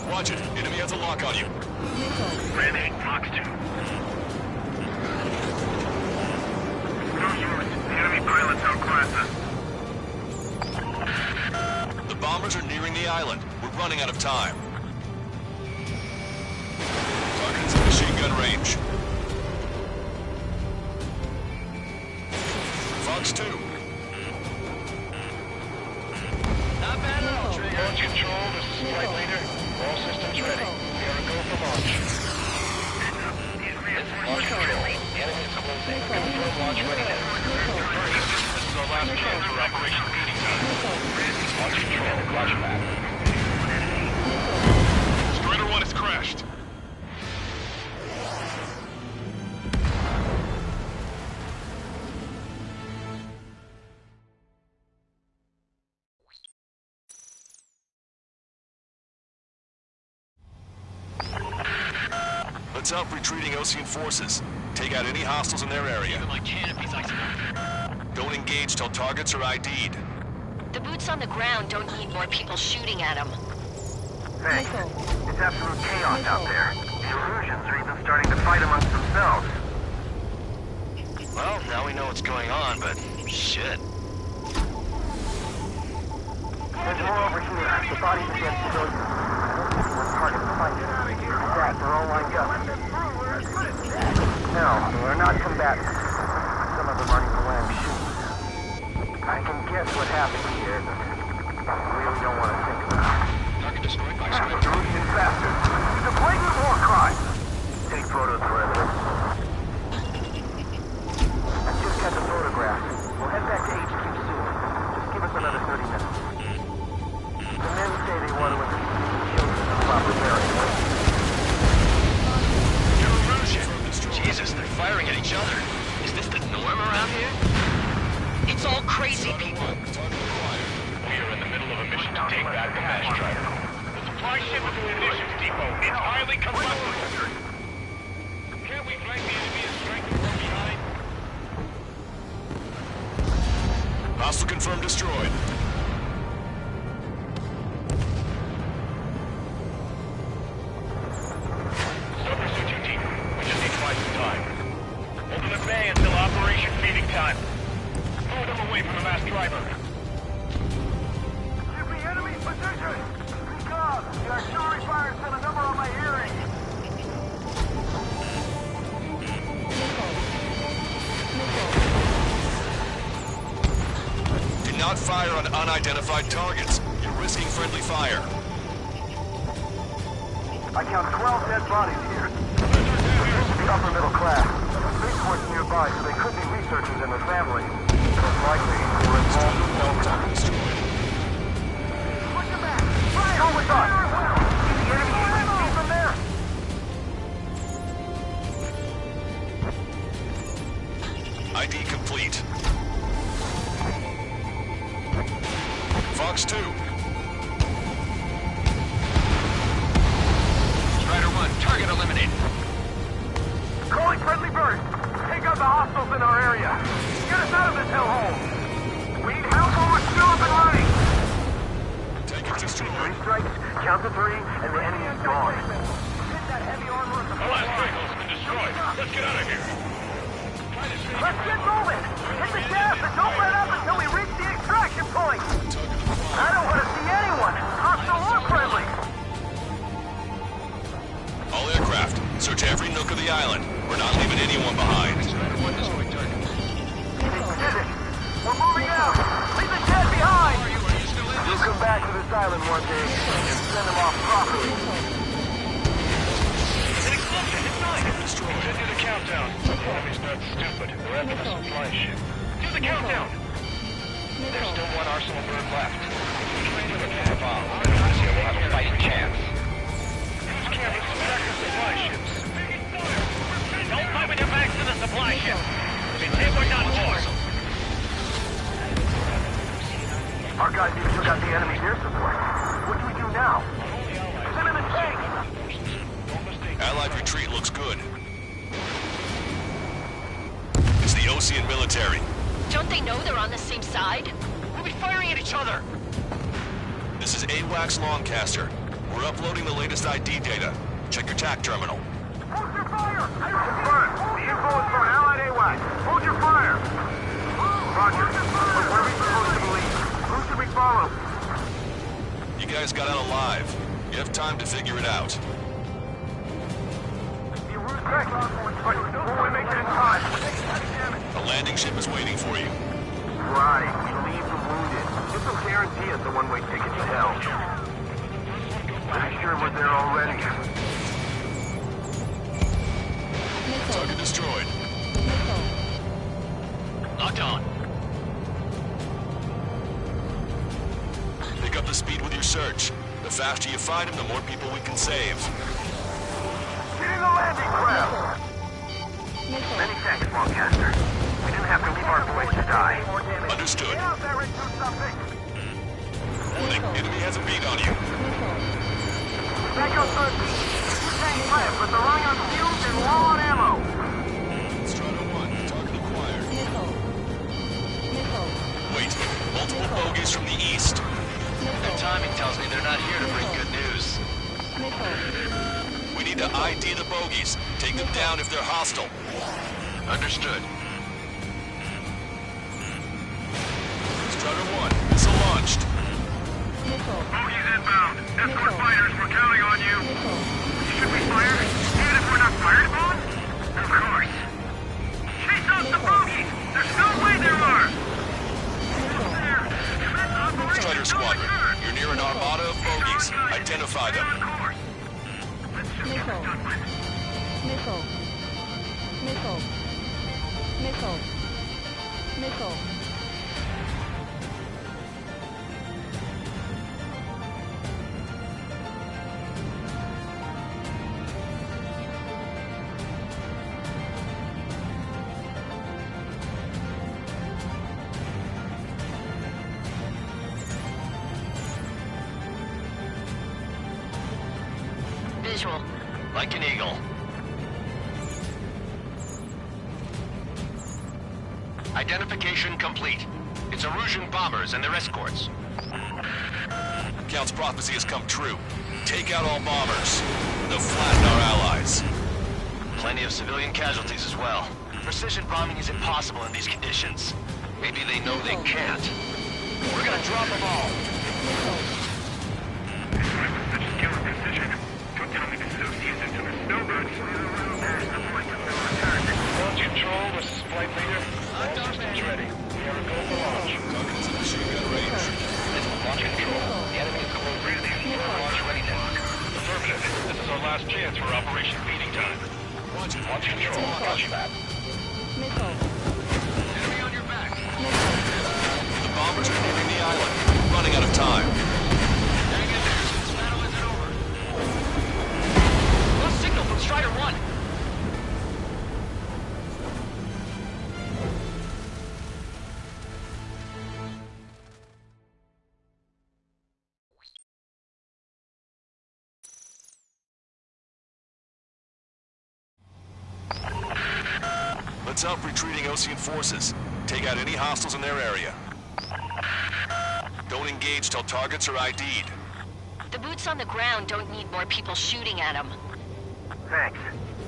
Watch it. Enemy has a lock on you. Graham 8, Fox 2. The enemy pilots outclass us. The bombers are nearing the island. We're running out of time. Target's in machine gun range. Fox 2. Not bad at all, Trigger. Launch control, this is flight leader. All systems ready. We are a go for launch. Launch control. The enemy is closing. Confirm launch readiness. our last chance for Operation Feeding Time. On control, roger that. Strider 1 has crashed. Let's help retreating Ocean forces. Take out any hostiles in their area. My canopies, Don't engage till targets are ID'd. The boots on the ground don't need more people shooting at them. Hey, it's absolute chaos out there. The Erusians are even starting to fight amongst themselves. Well, now we know what's going on, but shit. There's more over here. The bodies against civilians. One target fighting. That, they're all lined up. No, they're not combatants. Some of them aren't even wearing shoes. I can guess what happened here, but I really don't want to think about it. Target destroyed by Strider. Erusian bastard. It's a blatant war crime. Take photos for evidence. I just got the photograph. We'll head back to HQ soon. Just give us another 30 minutes. The men say they want to investigate the children in the proper area. Jesus, they're firing at each other. Is this the norm around here? It's all crazy, people. We are in the middle of a mission to take back the mass driver. The supply ship at the munitions depot. It's highly combustible. Can't we flank the enemy and strengthen from behind? Hostile confirmed destroyed. Bay until Operation Feeding Time. Pull them away from the mass driver. Give me enemy position! Speak up! The artillery fire sent a number on my hearing! Do not fire on unidentified targets. You're risking friendly fire. I count 12 dead bodies here. The upper middle class. Spaceport's nearby, so they could be researchers and their families. Most likely, we're involved in self-defense. Push them back! Fire! Go with us! See the enemy see from there? ID complete. Fox 2. Strider 1, target eliminated. Calling friendly burst! Take out the hostiles in our area! Get us out of this hellhole! We need help while we're still up and running! Take it destroyed. 3 strikes, count to 3, and the enemy is gone. Hit that heavy armor at the The last vehicle's been destroyed. Let's get out of here. Let's get moving! Hit the gas and don't let up until we reach the extraction point! I don't want to see anyone, hostile or friendly! All aircraft, search every nook of the island. We're not leaving anyone behind. We're moving out! Leave the dead behind! We'll come back to this island one day and send them off properly. An explosion inside! Do the countdown. Enemy's not stupid. They're after the supply ship. Do the countdown! There's still one arsenal bird left. Train them at the bomb. Russia will have a fighting chance. Use cameras to track the supply ships. Don't fight with your backs to the supply ship. Pretend we're not war. Our guys even took out the enemy's air support. What do we do now? Put them in the tank! Allied retreat looks good. It's the Ocean military. Don't they know they're on the same side? We'll be firing at each other. This is AWACS Longcaster. We're uploading the latest ID data. Check your TAC terminal. Hold your fire! Confirmed. The info is from Allied AWACS. Hold your fire! Roger. But what are we supposed to believe? Who should we follow? You guys got out alive. You have time to figure it out. Correct. But will we make it in time? A landing ship is waiting for you. Right. We leave the wounded. This will guarantee us a one-way ticket to hell. Pretty sure we're there already. Target destroyed. Locked on. faster you find them, the more people we can save. Getting the landing craft! Many thanks, Longcaster. We didn't have to leave our boys to die. Understood. Get out there and do something! Warning, enemy has a beat on you. Tango 13. Two tanks left, but they're running on fumes and low on ammo. Strider 1, target acquired. Wait, multiple bogeys from the east. Their timing tells me they're not here to bring good news. We need to ID the bogeys. Take them down if they're hostile. Understood. Strider 1, missile launched. Bogies inbound. Escort fighters, we're counting on you. Should we fire? Even if we're not fired upon? Of course. Chase out the bogies! There's no way there are! Strider Squadron, you're near an armada of bogeys. Identify them. Visual. Like an eagle. Identification complete. It's Erusian bombers and their escorts. Count's prophecy has come true. Take out all bombers. They'll flatten our allies. Plenty of civilian casualties as well. Precision bombing is impossible in these conditions. Maybe they know they can't. We're gonna drop them all. Launch control, this is flight leader. All systems ready. We are go for launch. Target's in machine gun range. Launch control. The enemy is close breathing. Launch readiness. Affirmative. This is our last chance for Operation Feeding Time. Launch control. Roger that. Enemy on your back. The bombers are nearing the island. Running out of time. Hang in there. This battle isn't over. Lost signal from Strider 1. Let's help retreating Osean forces. Take out any hostiles in their area. Don't engage till targets are ID'd. The boots on the ground don't need more people shooting at them. Thanks.